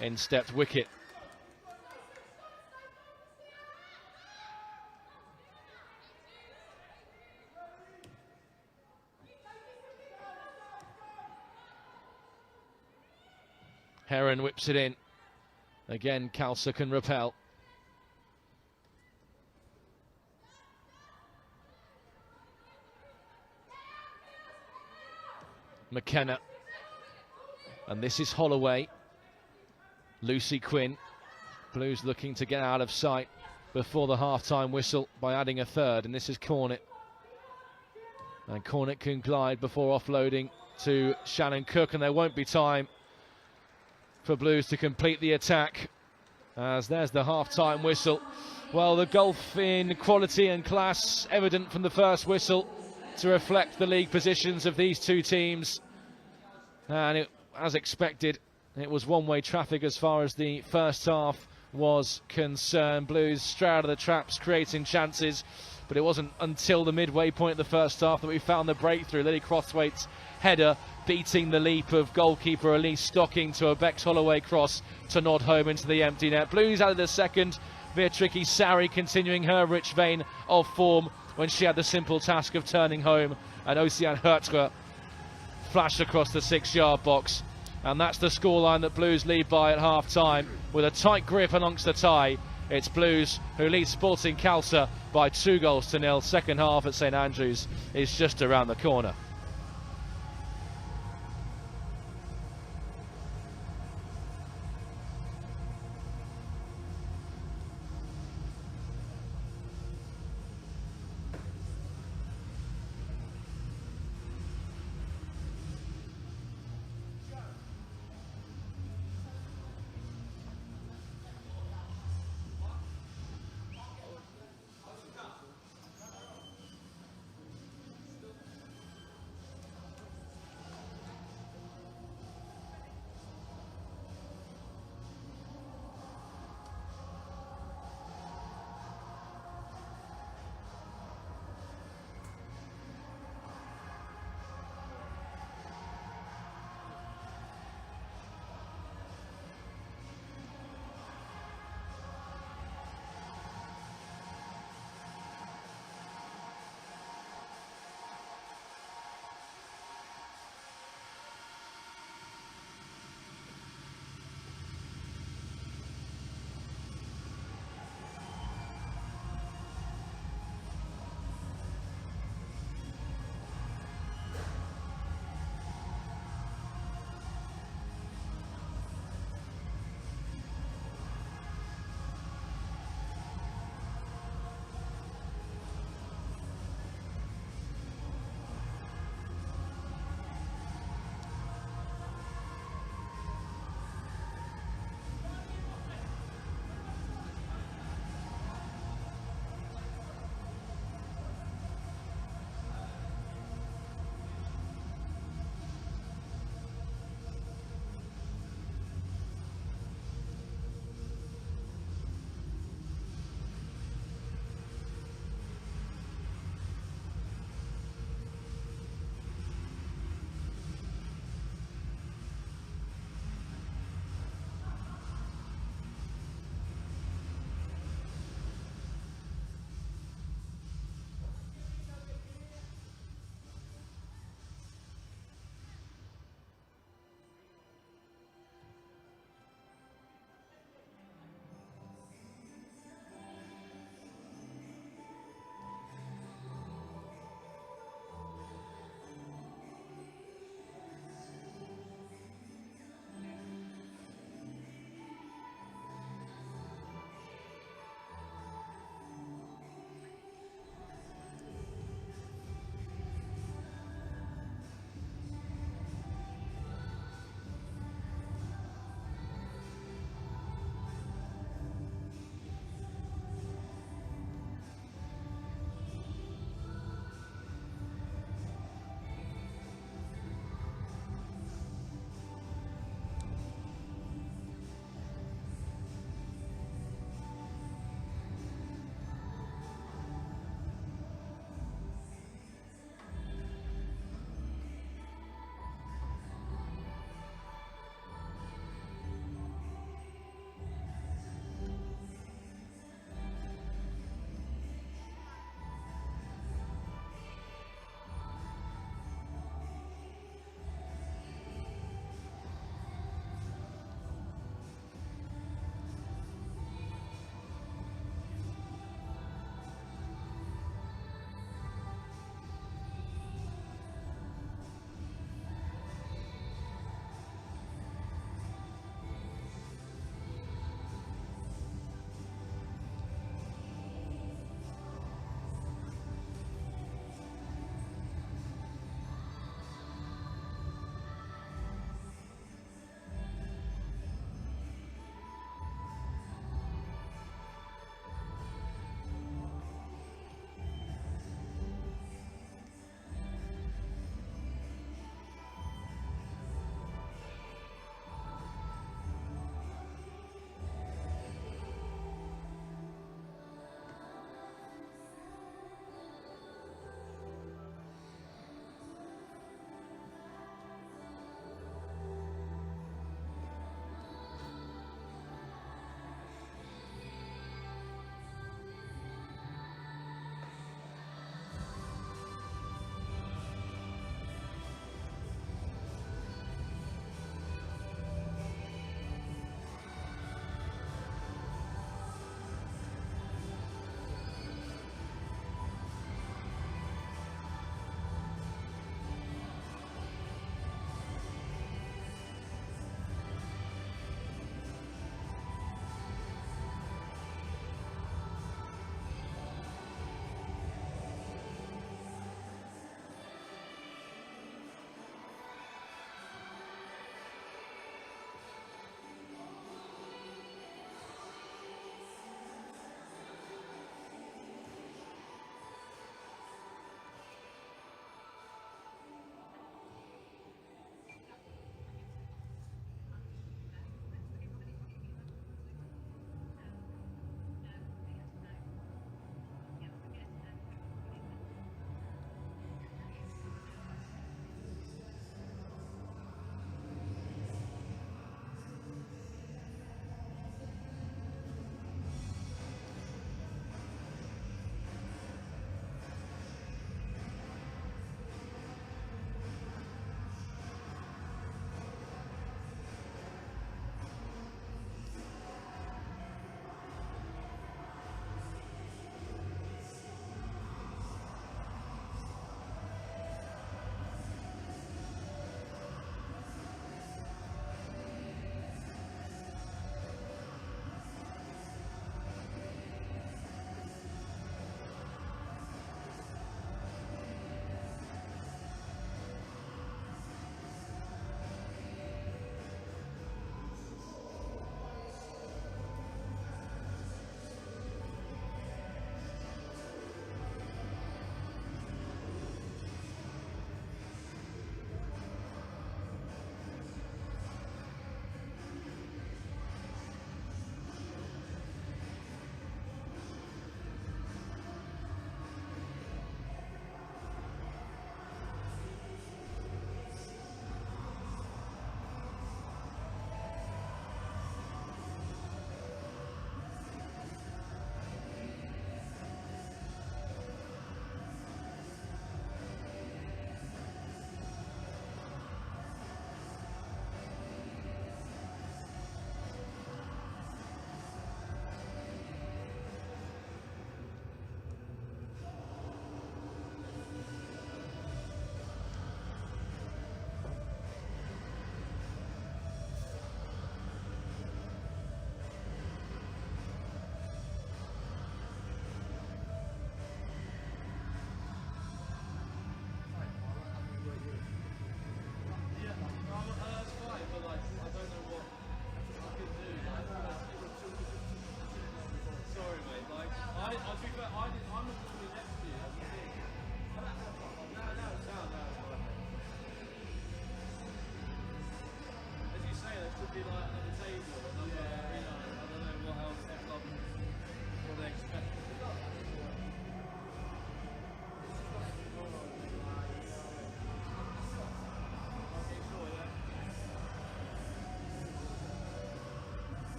In stepped Wicket. Heron whips it in. Again, Khalsa can repel. McKenna. And this is Holloway. Lucy Quinn. Blues looking to get out of sight before the half-time whistle by adding a third, and this is Cornet. And Cornick can glide before offloading to Shannon Cook, and there won't be time for Blues to complete the attack, as there's the half-time whistle. Well, the gulf in quality and class evident from the first whistle to reflect the league positions of these two teams. And as expected, it was one-way traffic as far as the first half was concerned. Blues straight out of the traps, creating chances, but it wasn't until the midway point of the first half that we found the breakthrough. Lily Crosswaite's header beating the leap of goalkeeper Elise Stocking to a Bex Holloway cross to nod home into the empty net. Blues added a second via Tricky Sari, continuing her rich vein of form when she had the simple task of turning home, and Oceane Hertre flashed across the 6-yard box. And that's the scoreline that Blues lead by at half-time. With a tight grip amongst the tie, it's Blues who lead Sporting Khalsa by 2-0. Second half at St Andrews is just around the corner.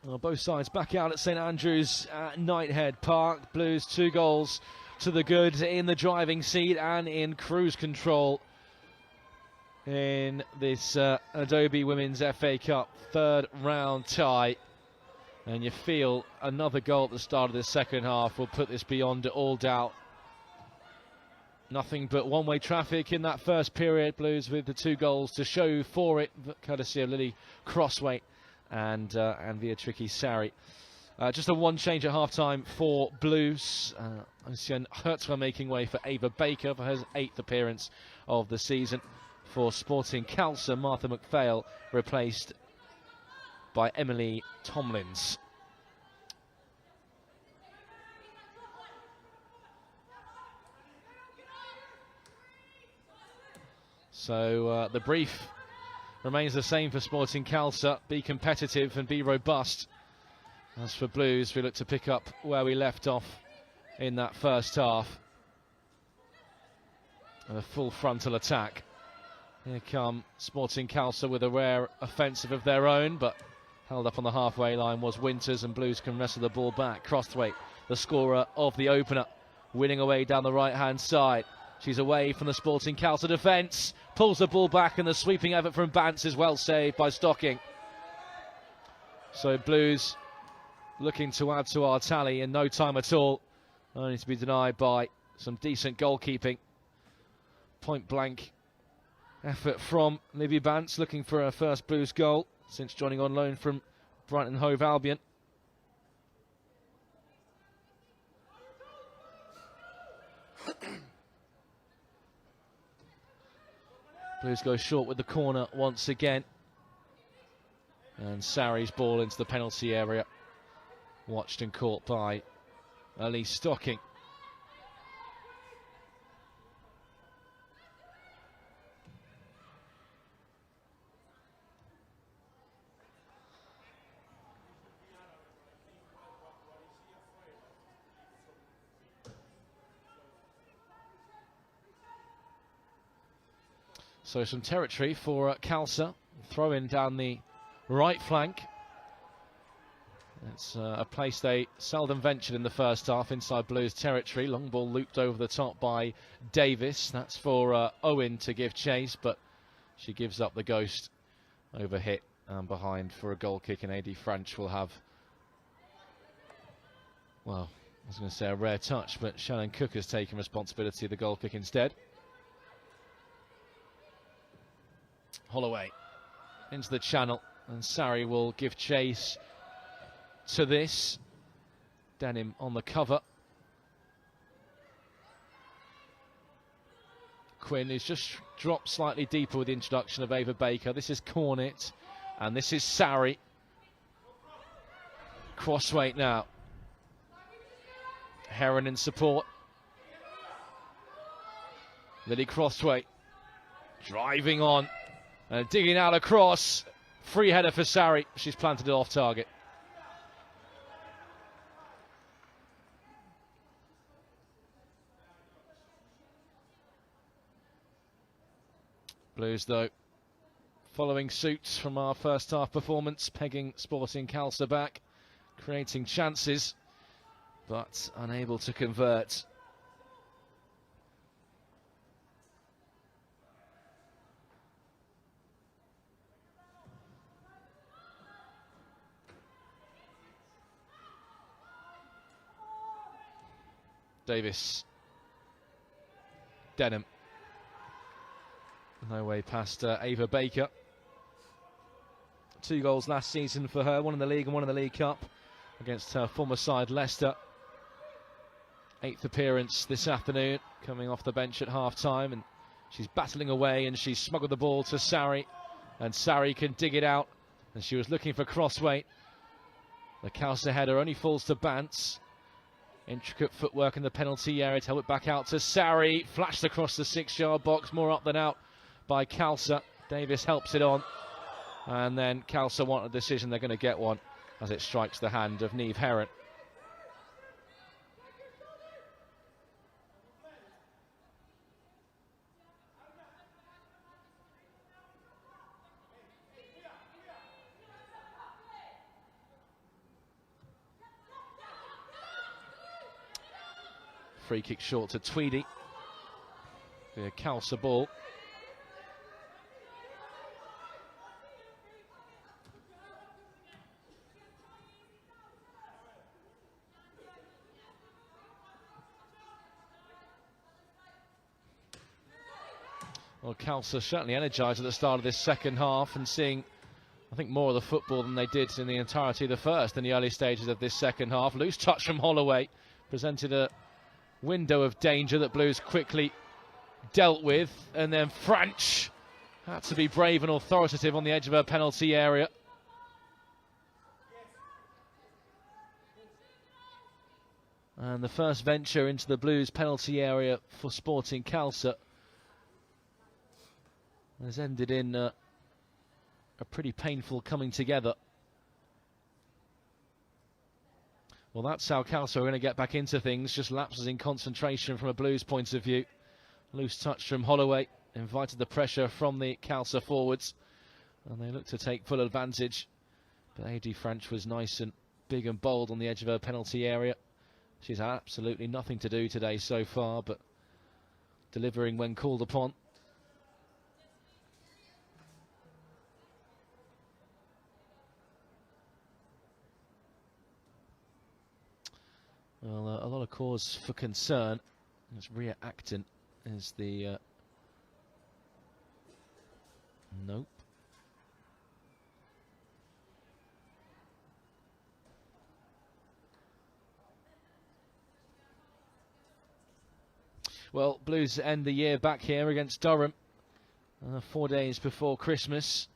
Well, both sides back out at St Andrews at Knighthead Park. Blues 2 goals to the good in the driving seat and in cruise control in this Adobe Women's FA Cup third round tie. And you feel another goal at the start of the second half will put this beyond all doubt. Nothing but one-way traffic in that first period. Blues with the 2 goals to show for it, courtesy of Lily Crosswaite and Beatrice Sari. Just a one change at half-time for Blues. Ocean Hertzler making way for Ava Baker for her 8th appearance of the season. For Sporting Khalsa, Martha McPhail replaced by Emily Tomlins. So the brief remains the same for Sporting Khalsa: be competitive and be robust. As for Blues, we look to pick up where we left off in that first half. A full frontal attack. Here come Sporting Khalsa with a rare offensive of their own, but held up on the halfway line was Winters, and Blues can wrestle the ball back. Crossthwaite, the scorer of the opener, winning away down the right-hand side. She's away from the Sporting Khalsa defence, pulls the ball back, and the sweeping effort from Bance is well saved by Stocking. So Blues looking to add to our tally in no time at all, only to be denied by some decent goalkeeping. Point blank effort from Libby Bance, looking for her first Blues goal since joining on loan from Brighton Hove Albion. Blues go short with the corner once again. And Sari's ball into the penalty area. Watched and caught by Elise Stocking. So some territory for Khalsa. Throw in down the right flank. It's a place they seldom ventured in the first half, inside Blues territory. Long ball looped over the top by Davis. That's for Owen to give chase, but she gives up the ghost over hit and behind for a goal kick, and AD French will have, well, I was going to say a rare touch, but Shannon Cook has taken responsibility of the goal kick instead. Holloway into the channel, and Sari will give chase to this. Denim on the cover. Quinn is just dropped slightly deeper with the introduction of Ava Baker. This is Cornett, and this is Sari. Crossweight now. Heron in support. Lily Crossweight driving on. And digging out across. Free header for Sari. She's planted it off target. Blues, though, following suit from our first half performance, pegging Sporting Khalsa back, creating chances, but unable to convert. Davis. Denham. No way past Ava Baker. 2 goals last season for her, one in the league and one in the League Cup against her former side Leicester. 8th appearance this afternoon, coming off the bench at half-time, and she's battling away, and she's smuggled the ball to Sari, and Sari can dig it out, and she was looking for Crossweight. The Khalsa header only falls to Bance. Intricate footwork in the penalty area to help it back out to Sari. Flashed across the 6-yard box, more up than out by Khalsa. Davis helps it on. And then Khalsa want a decision, they're going to get one as it strikes the hand of Niamh Heron. Free kick short to Tweedy. Be a Khalsa ball. Well, Khalsa certainly energised at the start of this second half and seeing, I think, more of the football than they did in the entirety of the first in the early stages of this second half. Loose touch from Holloway presented a window of danger that Blues quickly dealt with, and then French had to be brave and authoritative on the edge of her penalty area. And the first venture into the Blues penalty area for Sporting Khalsa has ended in a pretty painful coming together. Well, that's how Khalsa are going to get back into things, just lapses in concentration from a Blues point of view. Loose touch from Holloway, invited the pressure from the Khalsa forwards, and they look to take full advantage. But AD French was nice and big and bold on the edge of her penalty area. She's had absolutely nothing to do today so far, but delivering when called upon. Well, a lot of cause for concern. As Ria Acton is the... Nope. Well, Blues end the year back here against Durham, 4 days before Christmas,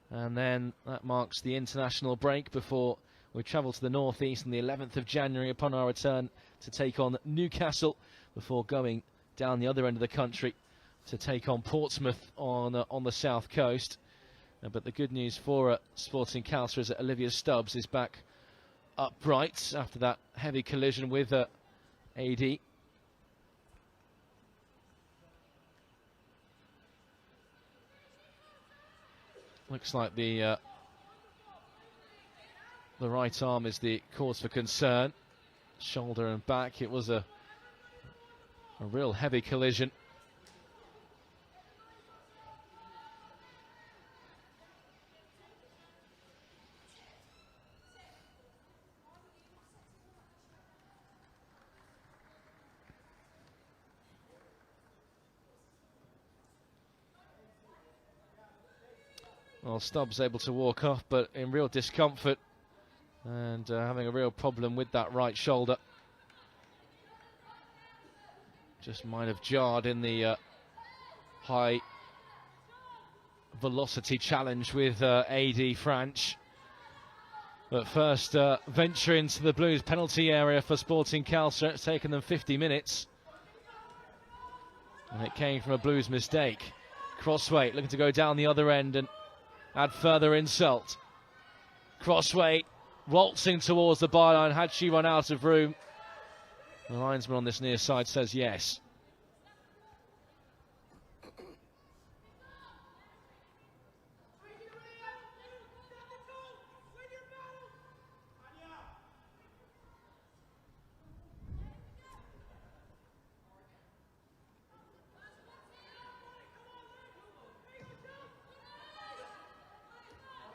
and then that marks the international break before we travel to the northeast on the 11th of January upon our return to take on Newcastle, before going down the other end of the country to take on Portsmouth on the south coast. But the good news for Sporting Khalsa is that Olivia Stubbs is back upright after that heavy collision with AD. Looks like the right arm is the cause for concern. Shoulder and back. It was a real heavy collision. Well, Stubbs able to walk off, but in real discomfort and having a real problem with that right shoulder. Just might have jarred in the high velocity challenge with AD French. But first venture into the Blues penalty area for Sporting Khalsa. It's taken them 50 minutes. And it came from a Blues mistake. Crossway looking to go down the other end and add further insult. Crossway waltzing towards the byline. Had she run out of room? The linesman on this near side says yes.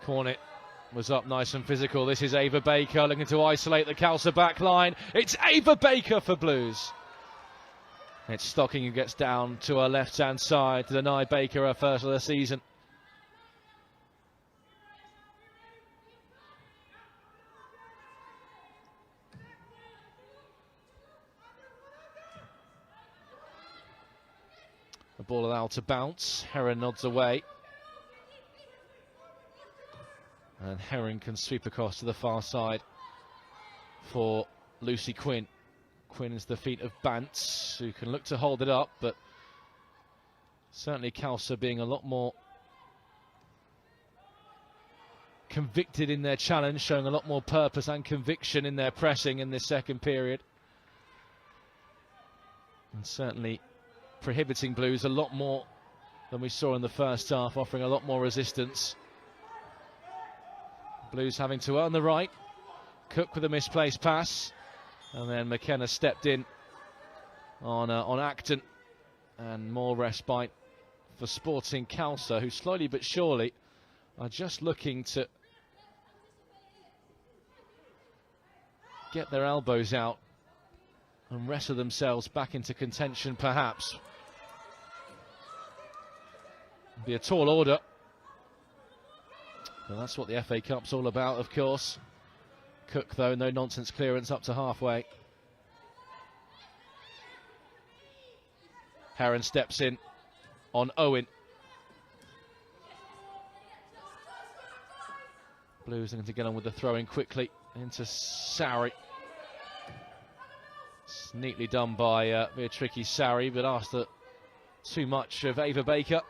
Cornet was up nice and physical. This is Ava Baker looking to isolate the Khalsa back line. It's Ava Baker for Blues. It's Stocking who gets down to her left-hand side to deny Baker her first of the season. The ball allowed to bounce. Heron nods away. And Heron can sweep across to the far side for Lucy Quinn. Quinn is the feet of Bantz, who can look to hold it up, but certainly Khalsa being a lot more convicted in their challenge, showing a lot more purpose and conviction in their pressing in this second period. And certainly prohibiting Blues a lot more than we saw in the first half, offering a lot more resistance. Blues having to earn the right. Cook with a misplaced pass. And then McKenna stepped in on Acton, and more respite for Sporting Khalsa, who slowly but surely are just looking to get their elbows out and wrestle themselves back into contention, perhaps. It'll be a tall order, but that's what the FA Cup's all about, of course. Cook, though, no nonsense clearance up to halfway. Heron steps in on Owen. Blues looking to get on with the throw-in quickly into Sari. It's neatly done by a tricky Sari, but asked too much of Ava Baker.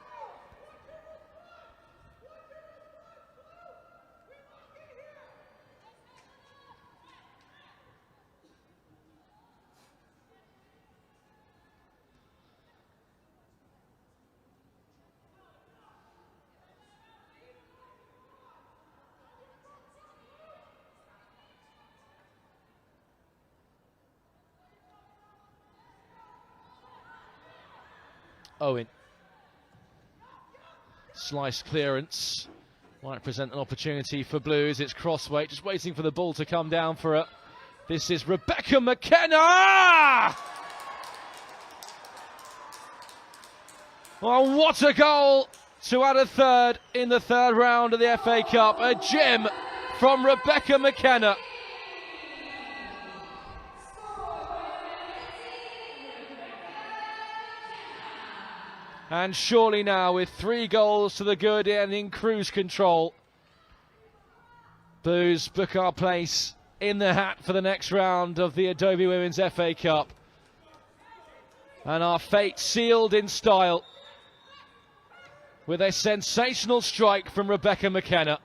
Owen. Slice clearance. Might present an opportunity for Blues. It's Crossway, just waiting for the ball to come down for her. This is Rebecca McKenna! Oh, what a goal to add a third in the third round of the FA Cup. A gem from Rebecca McKenna. And surely now, with 3 goals to the good and in cruise control, Blues book our place in the hat for the next round of the Adobe Women's FA Cup. And our fate sealed in style with a sensational strike from Rebecca McKenna.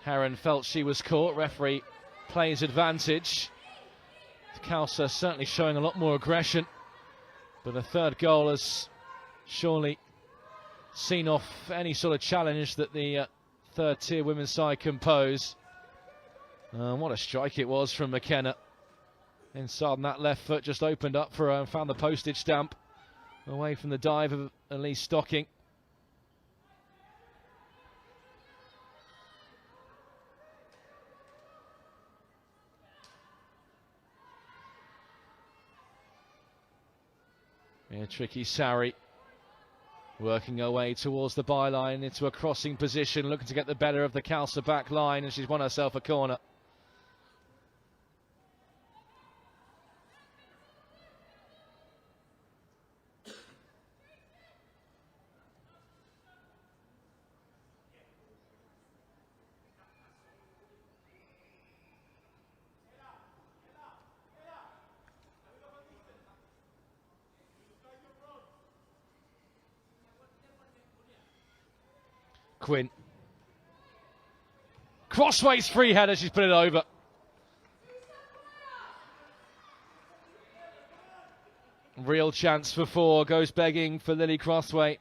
Heron felt she was caught. Referee plays advantage. Khalsa certainly showing a lot more aggression, but the third goal has surely seen off any sort of challenge that the third tier women's side can pose. What a strike it was from McKenna. Inside, and that left foot just opened up for her and found the postage stamp away from the dive of Elise Stocking. Yeah, tricky Sari working her way towards the byline into a crossing position, looking to get the better of the Khalsa back line, and she's won herself a corner. Quinn. Crossway's free header, she's put it over. Real chance for 4, goes begging for Lily Crossway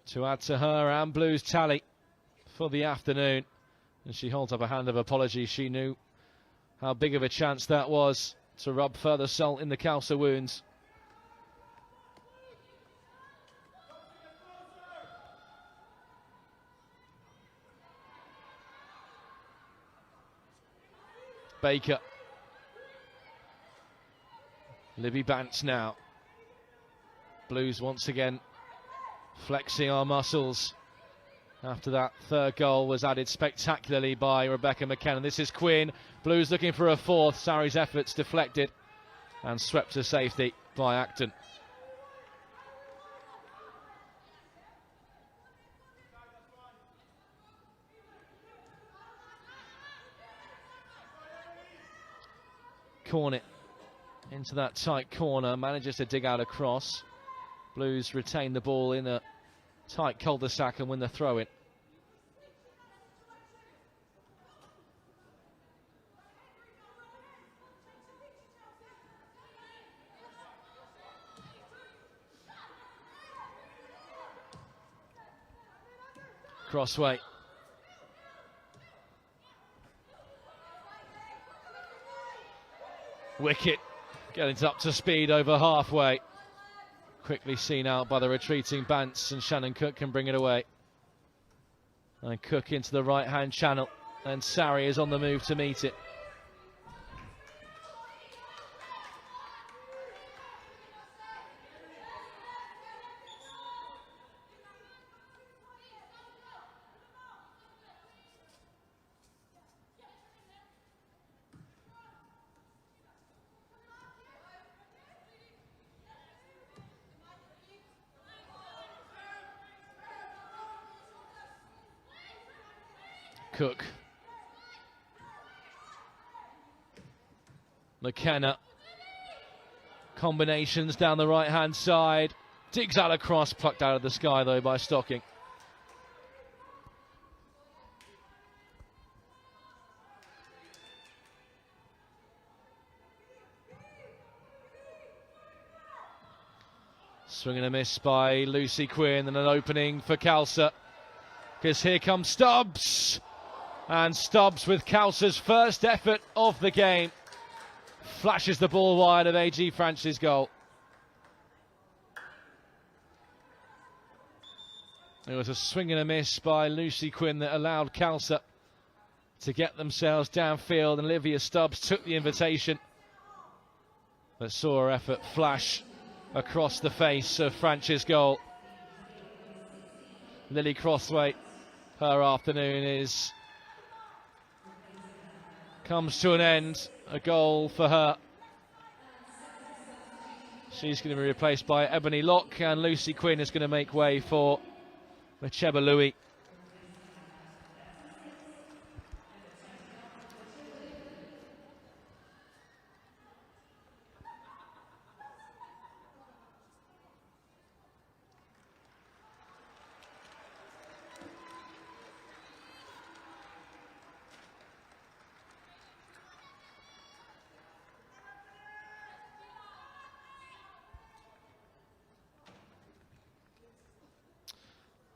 to add to her and Blues tally for the afternoon. And she holds up a hand of apology. She knew how big of a chance that was to rub further salt in the Khalsa wounds. Baker. Libby Bantz now. Blues once again flexing our muscles after that third goal was added spectacularly by Rebecca McKenna. This is Quinn. Blues looking for a fourth. Sari's efforts deflected and swept to safety by Acton. Cornet into that tight corner, manages to dig out a cross. Blues retain the ball in a tight cul-de-sac and win the throw-in. Crossway. Wicket getting up to speed over halfway. Quickly seen out by the retreating Bance, and Shannon Cook can bring it away. And Cook into the right-hand channel, and Sarri is on the move to meet it. Cook. McKenna. Combinations down the right-hand side. Digs out across, plucked out of the sky though by Stocking. Swing and a miss by Lucy Quinn, and an opening for Khalsa. Because here comes Stubbs. And Stubbs with Khalsa's first effort of the game. Flashes the ball wide of A.G. Franch's goal. It was a swing and a miss by Lucy Quinn that allowed Khalsa to get themselves downfield, and Olivia Stubbs took the invitation, but saw her effort flash across the face of Franch's goal. Lily Crossway, her afternoon comes to an end. A goal for her. She's going to be replaced by Ebony Locke, and Lucy Quinn is going to make way for Macheba Louis.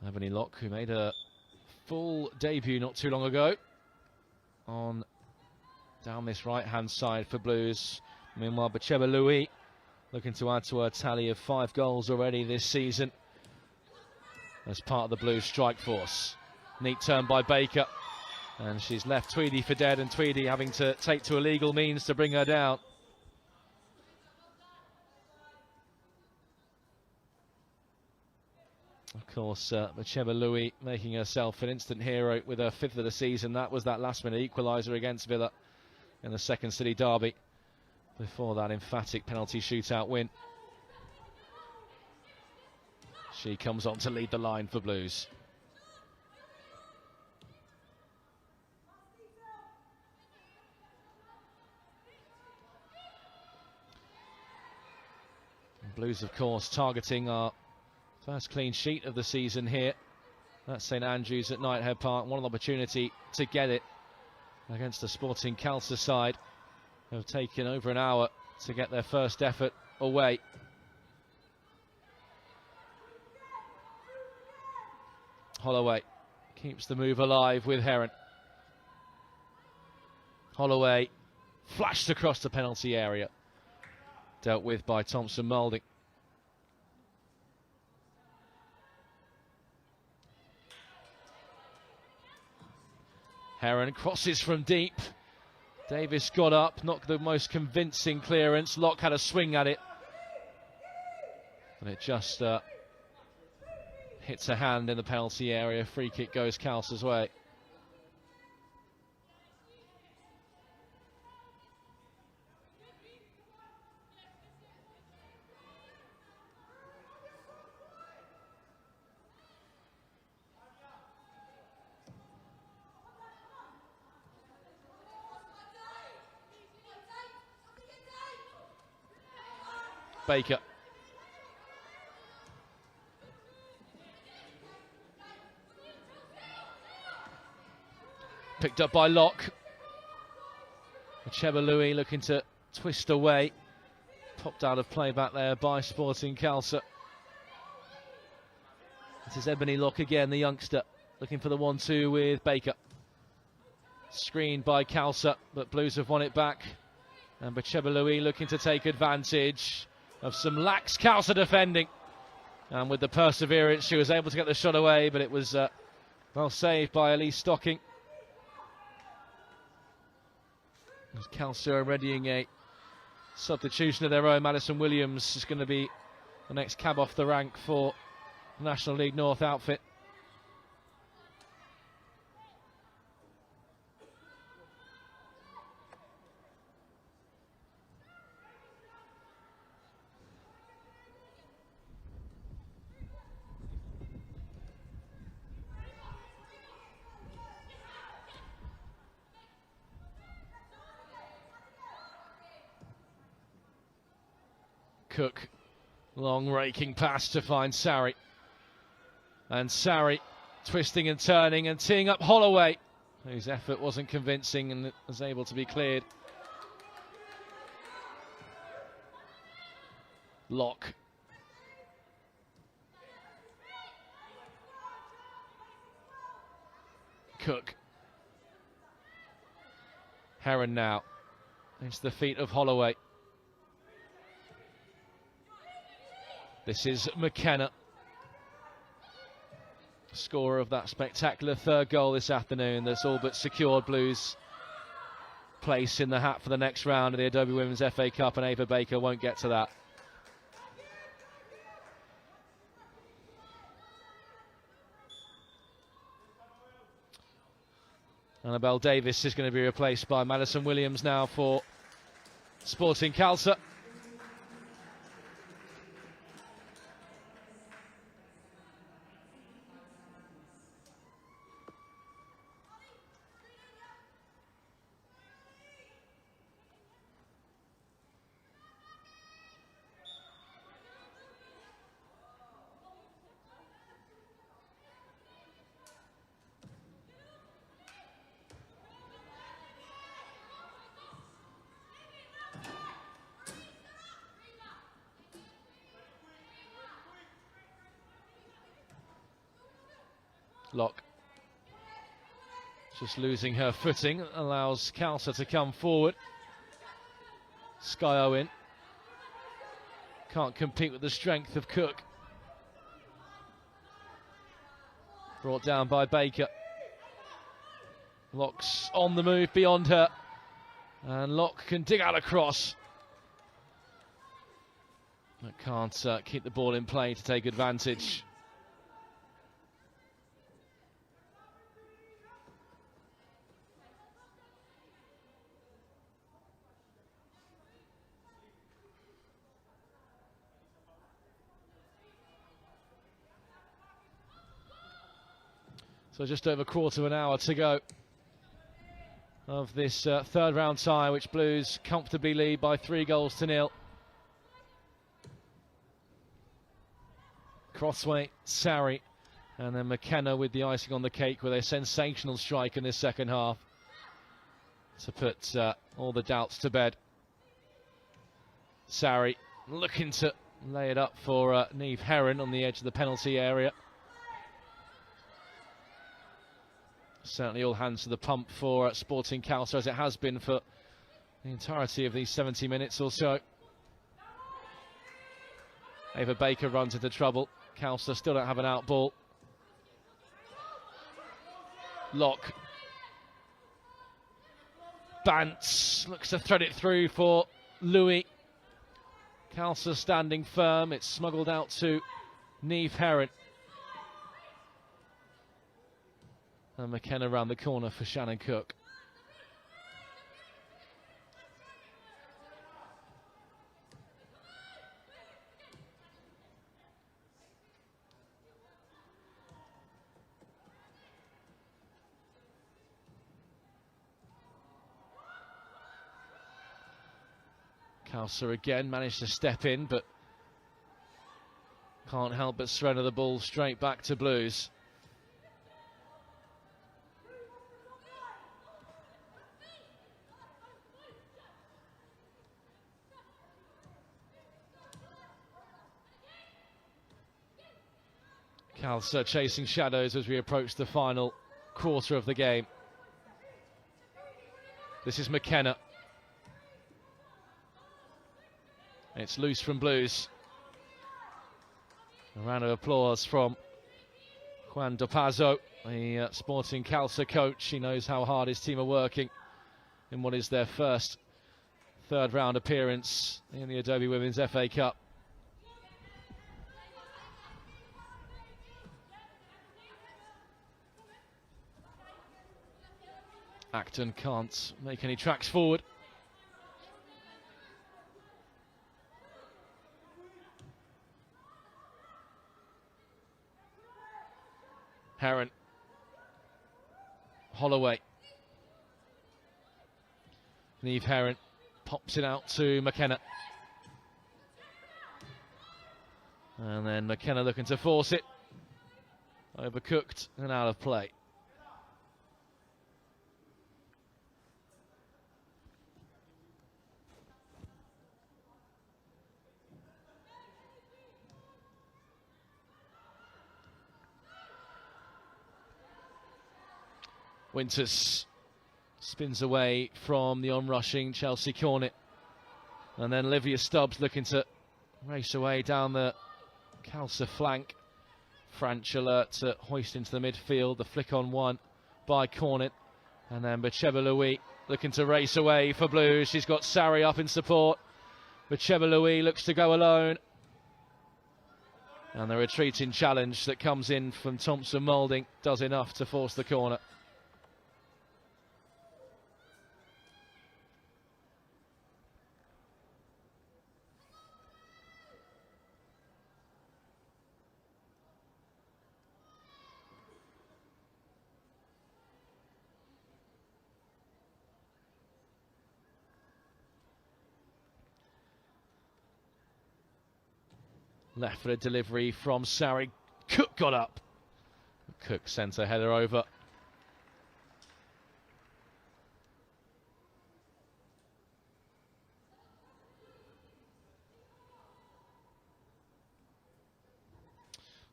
Ebony Locke, who made a full debut not too long ago on down this right-hand side for Blues. Meanwhile, Macheba Louis looking to add to her tally of 5 goals already this season as part of the Blues strike force. Neat turn by Baker, and she's left Tweedy for dead, and Tweedy having to take to illegal means to bring her down. Of course, Macheba Louis making herself an instant hero with her 5th of the season. That was that last-minute equaliser against Villa in the second city derby. Before that emphatic penalty shootout win. She comes on to lead the line for Blues. And Blues, of course, targeting our first clean sheet of the season here. That's St Andrews at Knighthead Park. One opportunity to get it against the Sporting Khalsa side, who have taken over an hour to get their first effort away. Holloway keeps the move alive with Heron. Holloway flashed across the penalty area. Dealt with by Thompson Moulding. Heron crosses from deep. Davis got up, not the most convincing clearance. Locke had a swing at it, and it just hits a hand in the penalty area. Free kick goes Khalsa's way. Baker. Picked up by Locke. Cheba Louis looking to twist away. Popped out of play back there by Sporting Khalsa. This is Ebony Locke again, the youngster, looking for the 1-2 with Baker. Screened by Khalsa, but Blues have won it back. And Cheba Louis looking to take advantage of some lax Khalsa defending. And with the perseverance, she was able to get the shot away, but it was well saved by Elise Stocking. As Khalsa are readying a substitution of their own. Madison Williams is going to be the next cab off the rank for the National League North outfit. Cook, long raking pass to find Sari. And Sari twisting and turning and teeing up Holloway, whose effort wasn't convincing and was able to be cleared. Locke. Cook. Heron now. It's the feet of Holloway. This is McKenna, scorer of that spectacular third goal this afternoon that's all but secured Blues' place in the hat for the next round of the Adobe Women's FA Cup, and Ava Baker won't get to that. Annabelle Davis is going to be replaced by Madison Williams now for Sporting Khalsa. Locke just losing her footing, allows Khalsa to come forward. Sky Owen can't compete with the strength of Cook. Brought down by Baker. Locke's on the move beyond her, and Locke can dig out a cross, but can't keep the ball in play to take advantage. So just over a quarter of an hour to go of this third round tie, which Blues comfortably lead by 3-0. Crossway, Sari, and then McKenna with the icing on the cake with a sensational strike in this second half to put all the doubts to bed. Sari looking to lay it up for Niamh Heron on the edge of the penalty area. Certainly all hands to the pump for Sporting Khalsa, as it has been for the entirety of these 70 minutes or so. Ava Baker runs into trouble. Khalsa still don't have an out ball. Locke. Bantz looks to thread it through for Louis. Khalsa standing firm. It's smuggled out to Niamh Heron. And McKenna round the corner for Shannon Cook. Khalsa again managed to step in, but can't help but surrender the ball straight back to Blues. Khalsa chasing shadows as we approach the final quarter of the game. This is McKenna. It's loose from Blues. A round of applause from Juan Dopazzo, the Sporting Khalsa coach. He knows how hard his team are working in what is their first third round appearance in the Adobe Women's FA Cup. Acton can't make any tracks forward. Heron. Holloway. Niamh Heron pops it out to McKenna. And then McKenna looking to force it. Overcooked and out of play. Winters spins away from the onrushing Chelsea Cornet. And then Olivia Stubbs looking to race away down the Khalsa flank. Franch alert to hoist into the midfield. The flick on one by Cornet. And then Bacheba Louis looking to race away for Blues. She's got Sari up in support. Bacheba Louis looks to go alone. And the retreating challenge that comes in from Thompson Moulding does enough to force the corner. Left for a delivery from Sari. Cook got up. Cook sent a header over.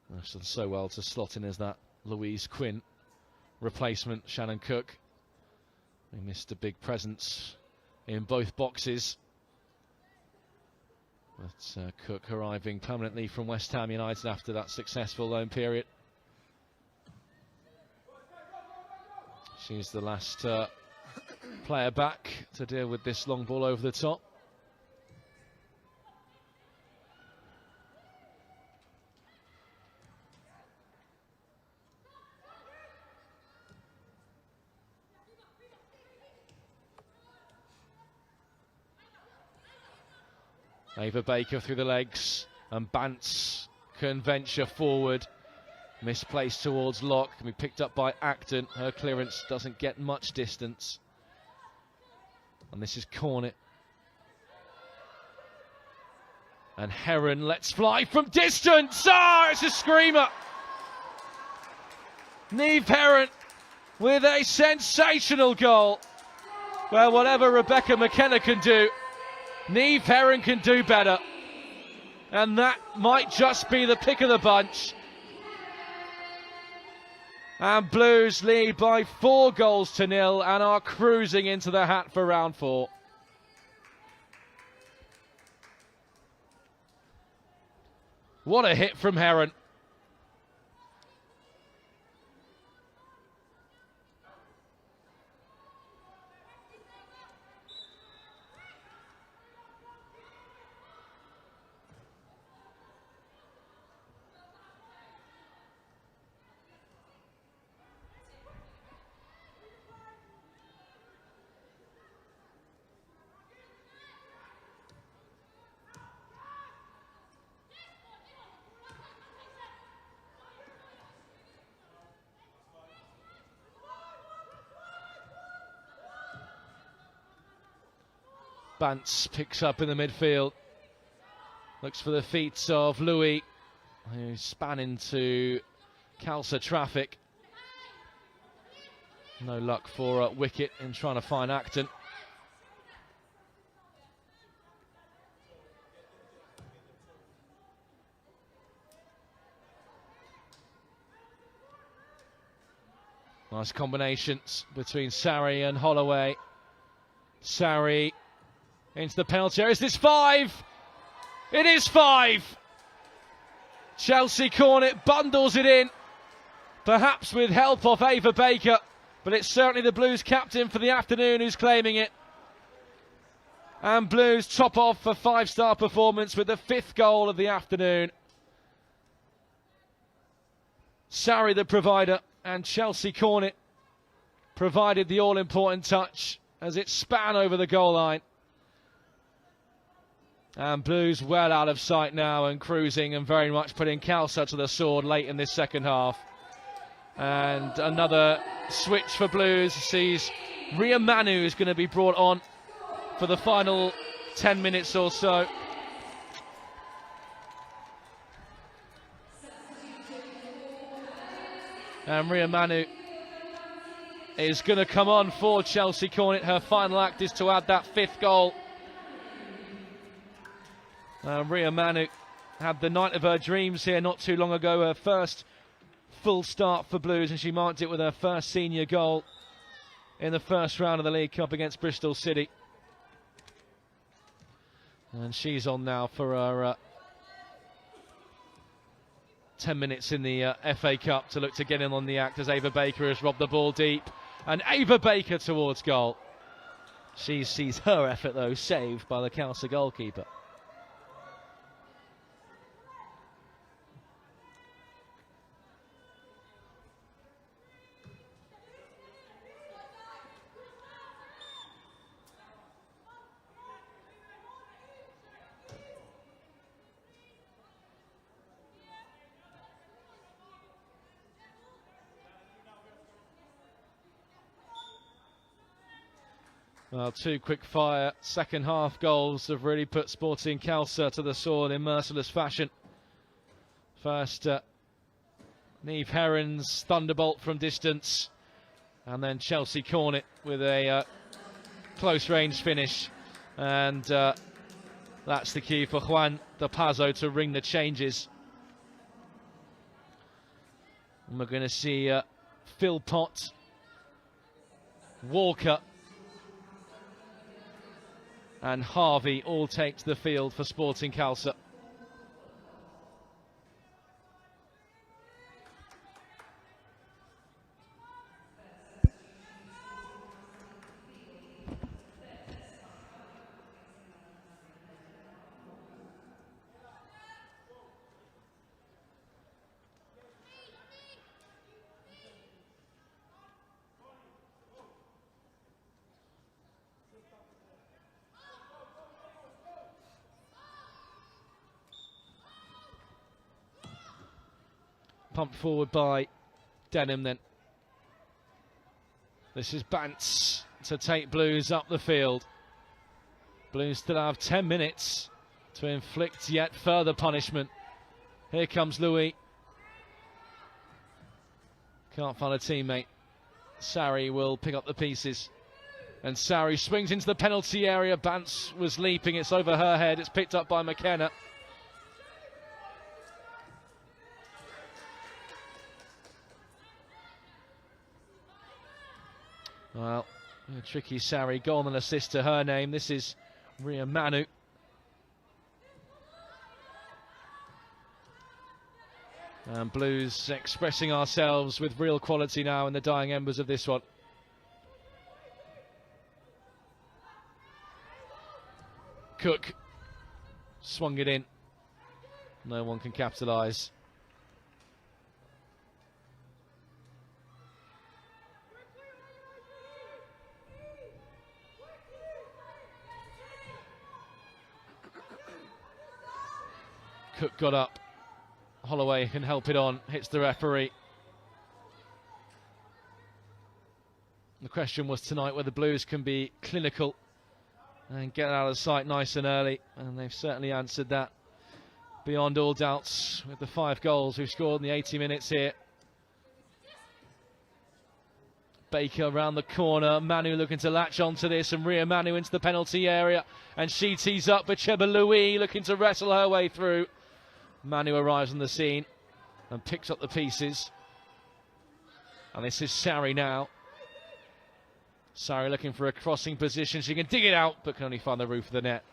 That's done so well to slot in as that Louise Quinn replacement, Shannon Cook. They missed a big presence in both boxes. But Cook arriving permanently from West Ham United after that successful loan period. She's the last player back to deal with this long ball over the top. Ava Baker through the legs, and Bantz can venture forward. Misplaced towards Locke, can be picked up by Acton. Her clearance doesn't get much distance. And this is Cornet. And Heron lets fly from distance. Ah, it's a screamer. Niamh Heron with a sensational goal. Well, whatever Rebecca McKenna can do, Niamh Heron can do better. And that might just be the pick of the bunch. And Blues lead by 4 goals to 0 and are cruising into the hat for round 4. What a hit from Heron. Bantz picks up in the midfield. Looks for the feet of Louis, who span into Khalsa traffic. No luck for Wicket in trying to find Acton. Nice combinations between Sarri and Holloway. Sarri into the penalty area. Is this 5? It is 5! Chelsea Cornet bundles it in, perhaps with help of Ava Baker, but it's certainly the Blues captain for the afternoon who's claiming it. And Blues top off a 5-star performance with the 5th goal of the afternoon. Sarri the provider, and Chelsea Cornet provided the all-important touch as it span over the goal line. And Blues well out of sight now and cruising and very much putting Khalsa to the sword late in this second half. And another switch for Blues sees Ria Manu is going to be brought on for the final 10 minutes or so. And Ria Manu is going to come on for Chelsea Cornet. Her final act is to add that 5th goal. Ria Manu had the night of her dreams here not too long ago. Her first full start for Blues, and she marked it with her first senior goal in the first round of the League Cup against Bristol City. And she's on now for her 10 minutes in the FA Cup to look to get in on the act as Ava Baker has robbed the ball deep. And Ava Baker towards goal. She sees her effort, though, saved by the Khalsa goalkeeper. Well, 2 quick-fire second-half goals have really put Sporting Khalsa to the sword in merciless fashion. First, Niamh Heron's thunderbolt from distance, and then Chelsea Cornet with a close-range finish. And that's the key for Juan de Pazzo to ring the changes. And we're going to see Philpott, Walker, and Harvey all take to the field for Sporting Khalsa. Pumped forward by Denham then. This is Bantz to take Blues up the field. Blues still have 10 minutes to inflict yet further punishment. Here comes Louis. Can't find a teammate. Sarri will pick up the pieces. And Sarri swings into the penalty area. Bantz was leaping. It's over her head. It's picked up by McKenna. Well, a tricky Sarri, goal and assist to her name. This is Ria Manu. And Blues expressing ourselves with real quality now in the dying embers of this one. Cook swung it in. No one can capitalise. Cook got up. Holloway can help it on. Hits the referee. The question was tonight whether Blues can be clinical and get out of sight nice and early. And they've certainly answered that beyond all doubts with the 5 goals we've scored in the 80 minutes here. Baker around the corner. Manu looking to latch onto this, and Ria Manu into the penalty area. And she tees up, but Cheba Louis looking to wrestle her way through. Manu arrives on the scene and picks up the pieces. And this is Sari now. Sari looking for a crossing position. She can dig it out, but can only find the roof of the net.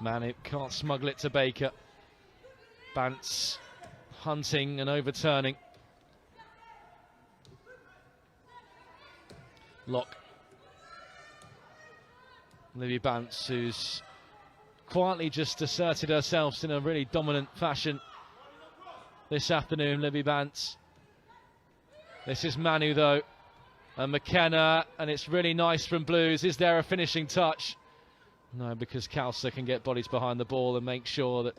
Manu can't smuggle it to Baker. Bantz hunting and overturning. Lock. Libby Bantz, who's quietly just asserted herself in a really dominant fashion this afternoon. Libby Bantz. This is Manu though, and McKenna, and it's really nice from Blues. Is there a finishing touch? No, because Khalsa can get bodies behind the ball and make sure that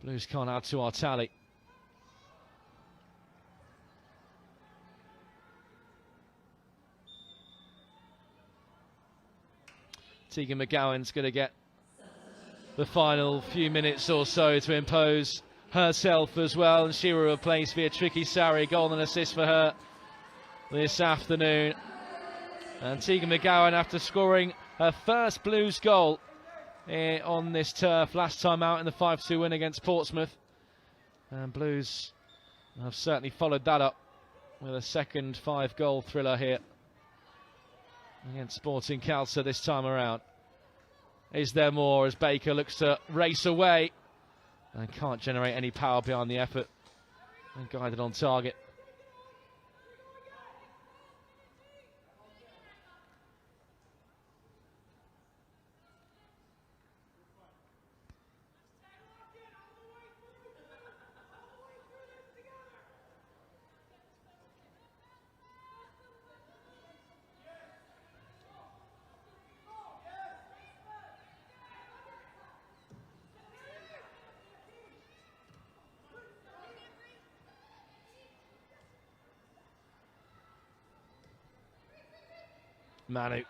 Blues can't add to our tally. Tegan McGowan's going to get the final few minutes or so to impose herself as well, and she will replace via Tricky Sari. Goal and assist for her this afternoon. And Tegan McGowan, after scoring her first Blues goal on this turf last time out in the 5-2 win against Portsmouth. And Blues have certainly followed that up with a second 5-goal thriller here against Sporting Khalsa this time around. Is there more as Baker looks to race away and can't generate any power behind the effort and guided on target. Manu,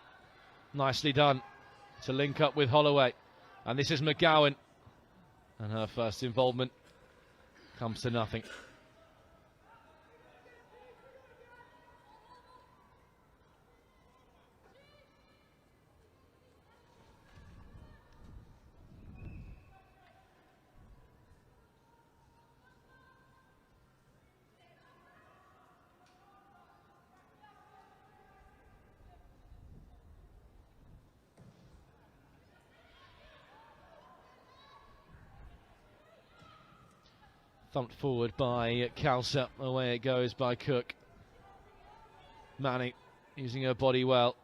nicely done to link up with Holloway. And this is McGowan. And her first involvement comes to nothing. Thumped forward by Khalsa. Away it goes by Cook. Manu using her body well.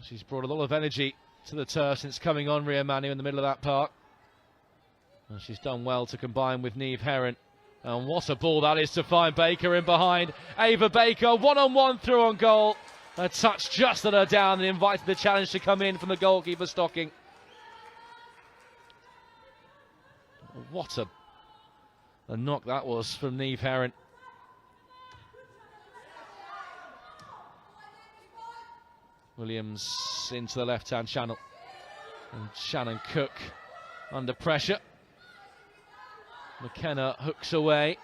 She's brought a lot of energy to the turf since coming on Ria Manu in the middle of that park. And she's done well to combine with Niamh Heron. And what a ball that is to find Baker in behind. Ava Baker, one-on-one through on goal. A touch just let her down and invited the challenge to come in from the goalkeeper Stocking. What a knock that was from Niamh Heron. Williams into the left-hand channel. And Shannon Cook under pressure. McKenna hooks away.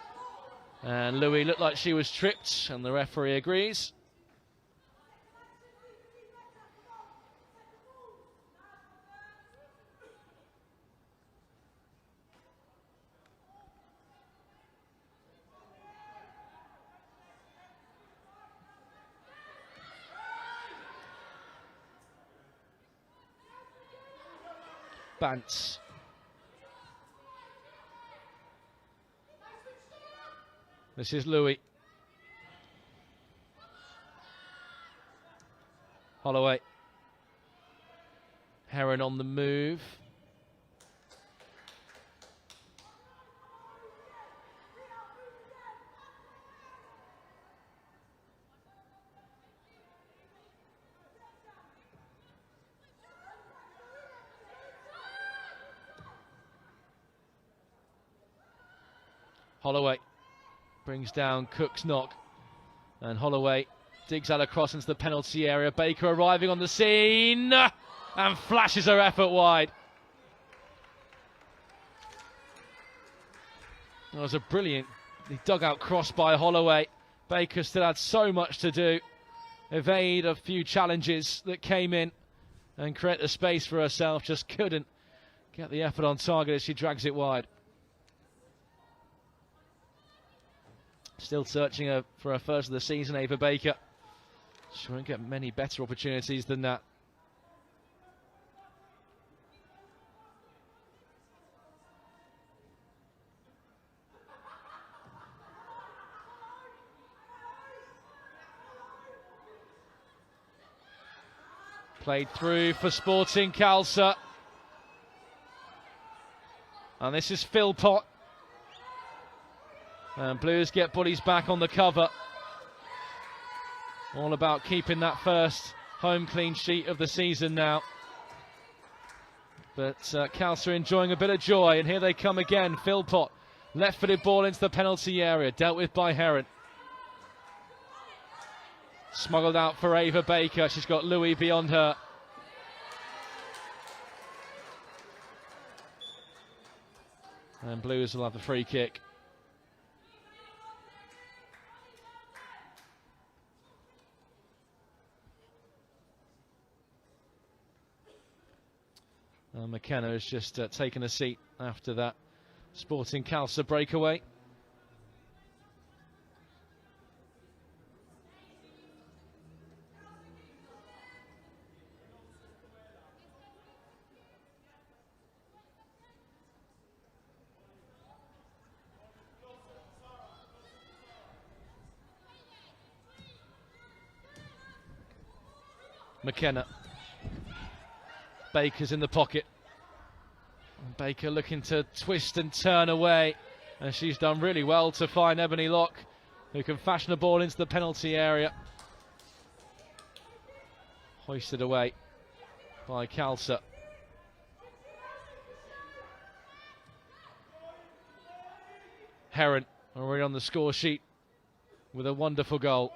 And Louis looked like she was tripped, and the referee agrees. Bantz. This is Louis. Holloway. Heron on the move. Holloway brings down Cook's knock, and Holloway digs that across into the penalty area. Baker arriving on the scene and flashes her effort wide. That was a brilliant dugout cross by Holloway. Baker still had so much to do. Evade a few challenges that came in and create the space for herself. Just couldn't get the effort on target as she drags it wide. Still searching for her first of the season, Ava Baker. She won't get many better opportunities than that. Played through for Sporting Khalsa. And this is Philpott. And Blues get Buddies back on the cover. All about keeping that first home clean sheet of the season now. But Khalsa enjoying a bit of joy, and here they come again. Philpott, left-footed ball into the penalty area, dealt with by Heron. Smuggled out for Ava Baker. She's got Louis beyond her. And Blues will have the free kick. McKenna has just taken a seat after that Sporting Khalsa breakaway. McKenna. Baker's in the pocket. Baker looking to twist and turn away, and she's done really well to find Ebony Locke, who can fashion a ball into the penalty area. Hoisted away by Khalsa. Heron already on the score sheet with a wonderful goal.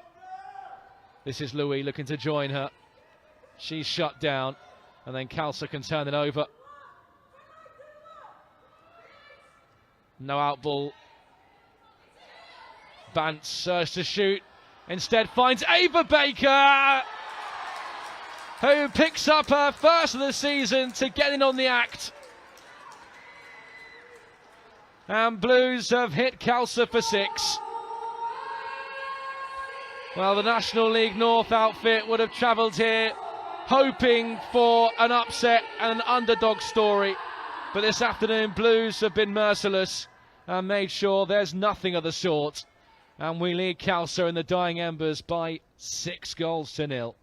This is Louis looking to join her. She's shut down, and then Khalsa can turn it over. No out ball. Bant surges to shoot. Instead finds Ava Baker, who picks up her first of the season to get in on the act. And Blues have hit Khalsa for 6. Well, the National League North outfit would have travelled here hoping for an upset and an underdog story. But this afternoon, Blues have been merciless and made sure there's nothing of the sort. And we lead Khalsa in the dying embers by 6-0.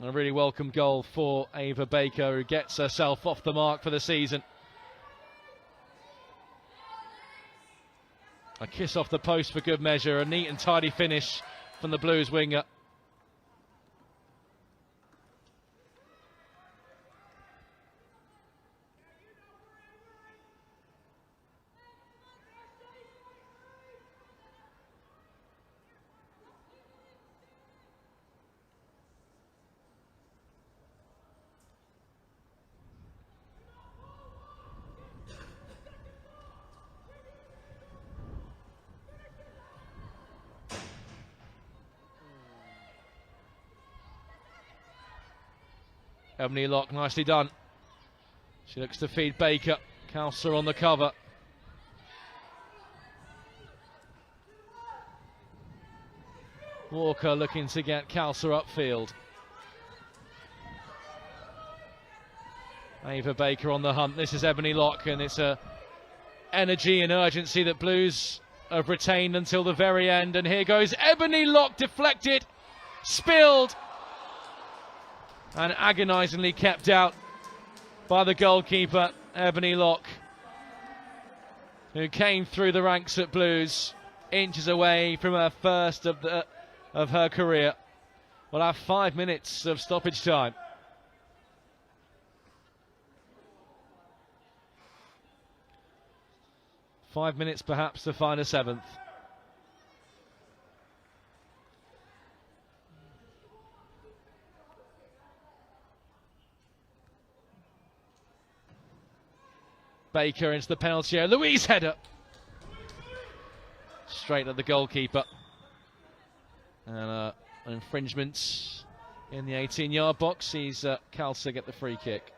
A really welcome goal for Ava Baker, who gets herself off the mark for the season. A kiss off the post for good measure, a neat and tidy finish from the Blues winger. Ebony Locke, nicely done. She looks to feed Baker. Khalsa on the cover. Walker looking to get Khalsa upfield. Ava Baker on the hunt. This is Ebony Locke, and it's a energy and urgency that Blues have retained until the very end. And here goes Ebony Locke, deflected, spilled, and agonisingly kept out by the goalkeeper, Ebony Locke. who came through the ranks at Blues, inches away from her first of her career, will have 5 minutes of stoppage time. Five minutes perhaps to find a seventh. Baker into the penalty area. Louise header. Straight at the goalkeeper. And an infringement in the 18-yard box. Sees Khalsa get the free kick.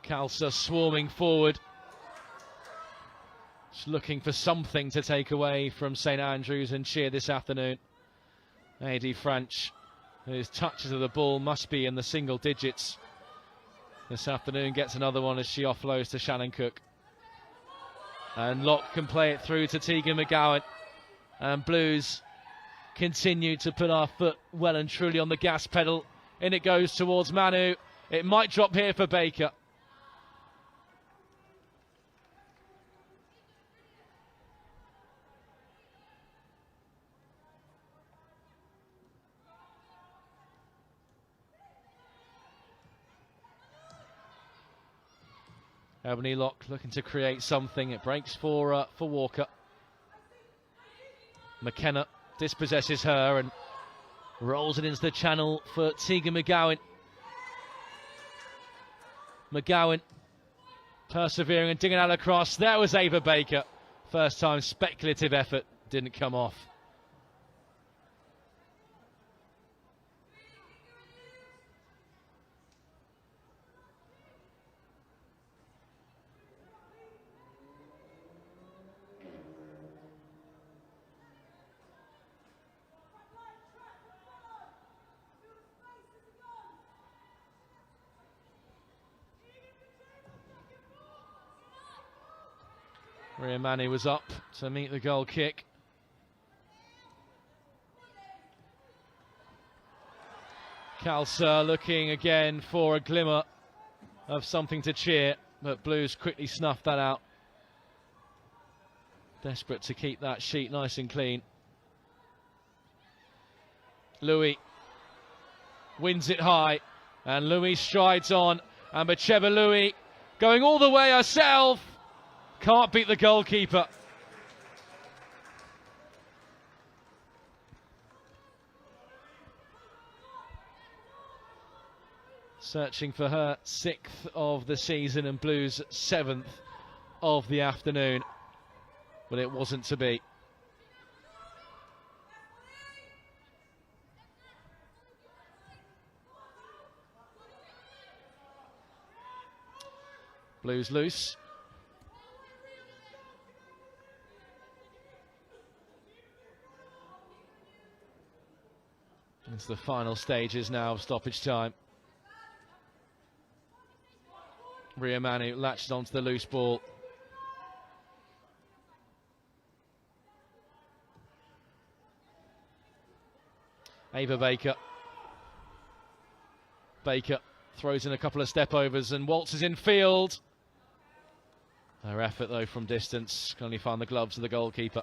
Khalsa swarming forward, just looking for something to take away from St Andrews and cheer this afternoon. A.D. French, whose touches of the ball must be in the single digits this afternoon, gets another one as she offloads to Shannon Cook. And Locke can play it through to Tegan McGowan. And Blues continue to put our foot well and truly on the gas pedal. In it goes towards Manu. It might drop here for Baker. Ebony Locke looking to create something. It breaks for Walker. McKenna dispossesses her and rolls it into the channel for Tegan McGowan. McGowan persevering and digging out across. There was Ava Baker. First time speculative effort didn't come off. Riamani was up to meet the goal kick. Khalsa looking again for a glimmer of something to cheer, but Blues quickly snuffed that out. Desperate to keep that sheet nice and clean. Louis wins it high, and Louis strides on, and Bacheva Louis going all the way herself. Can't beat the goalkeeper. Searching for her 6th of the season and Blues' 7th of the afternoon. But it wasn't to be. Blues loose. It's the final stages now of stoppage time. Riamani latched onto the loose ball. Ava Baker. Baker throws in a couple of step overs and waltzes in field. Her effort though from distance can only find the gloves of the goalkeeper.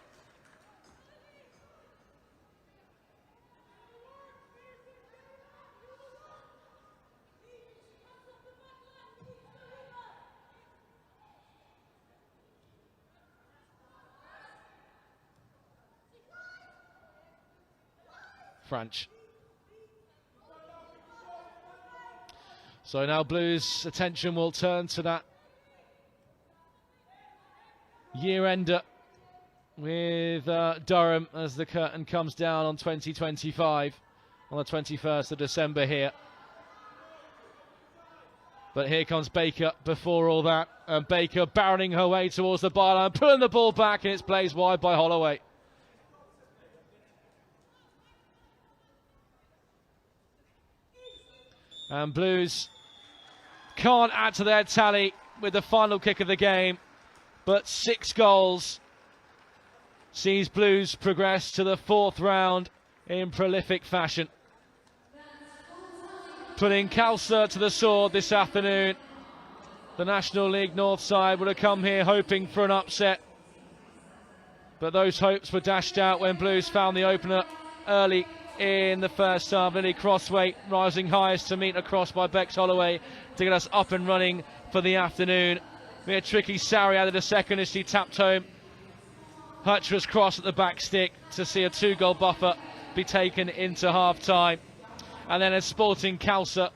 French. So now Blues' attention will turn to that year-ender with Durham as the curtain comes down on 2025 on the 21st of December here. But here comes Baker before all that, and Baker barreling her way towards the byline, pulling the ball back, and it's placed wide by Holloway. And Blues can't add to their tally with the final kick of the game, but 6 goals sees Blues progress to the 4th round in prolific fashion. Putting Khalsa to the sword this afternoon. The National League North side would have come here hoping for an upset, but those hopes were dashed out when Blues found the opener early in the first half. Lily Crossway rising highest to meet a cross by Bex Holloway to get us up and running for the afternoon. Mia Tricky Sari added a second as she tapped home Hutcher's cross at the back stick to see a 2-goal buffer be taken into half time. And then as Sporting Khalsa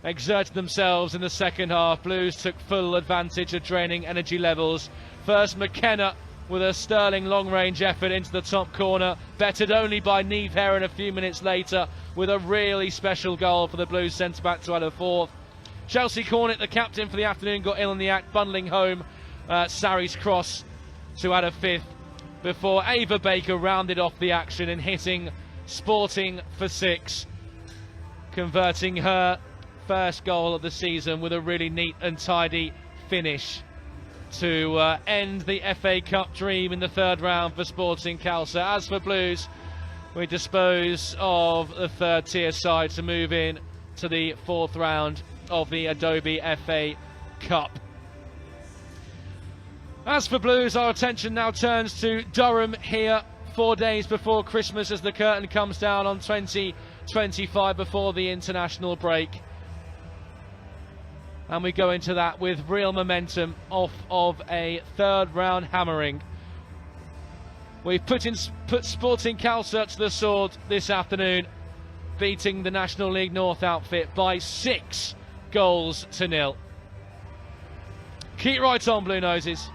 exerted themselves in the second half, Blues took full advantage of draining energy levels. First McKenna with a sterling long-range effort into the top corner, bettered only by Niamh Heron a few minutes later with a really special goal for the Blues centre-back to add a 4th. Chelsea Cornett, the captain for the afternoon, got ill in the act, bundling home Sari's cross to add a 5th, before Ava Baker rounded off the action and hitting Sporting for 6, converting her first goal of the season with a really neat and tidy finish to end the FA Cup dream in the 3rd round for Sporting Khalsa. As for Blues, we dispose of the 3rd tier side to move in to the 4th round of the Adobe FA Cup. As for Blues, our attention now turns to Durham here 4 days before Christmas as the curtain comes down on 2025 before the international break. And we go into that with real momentum off of a 3rd round hammering. We've put Sporting Khalsa to the sword this afternoon, beating the National League North outfit by 6 goals to 0. Keep right on, Blue Noses.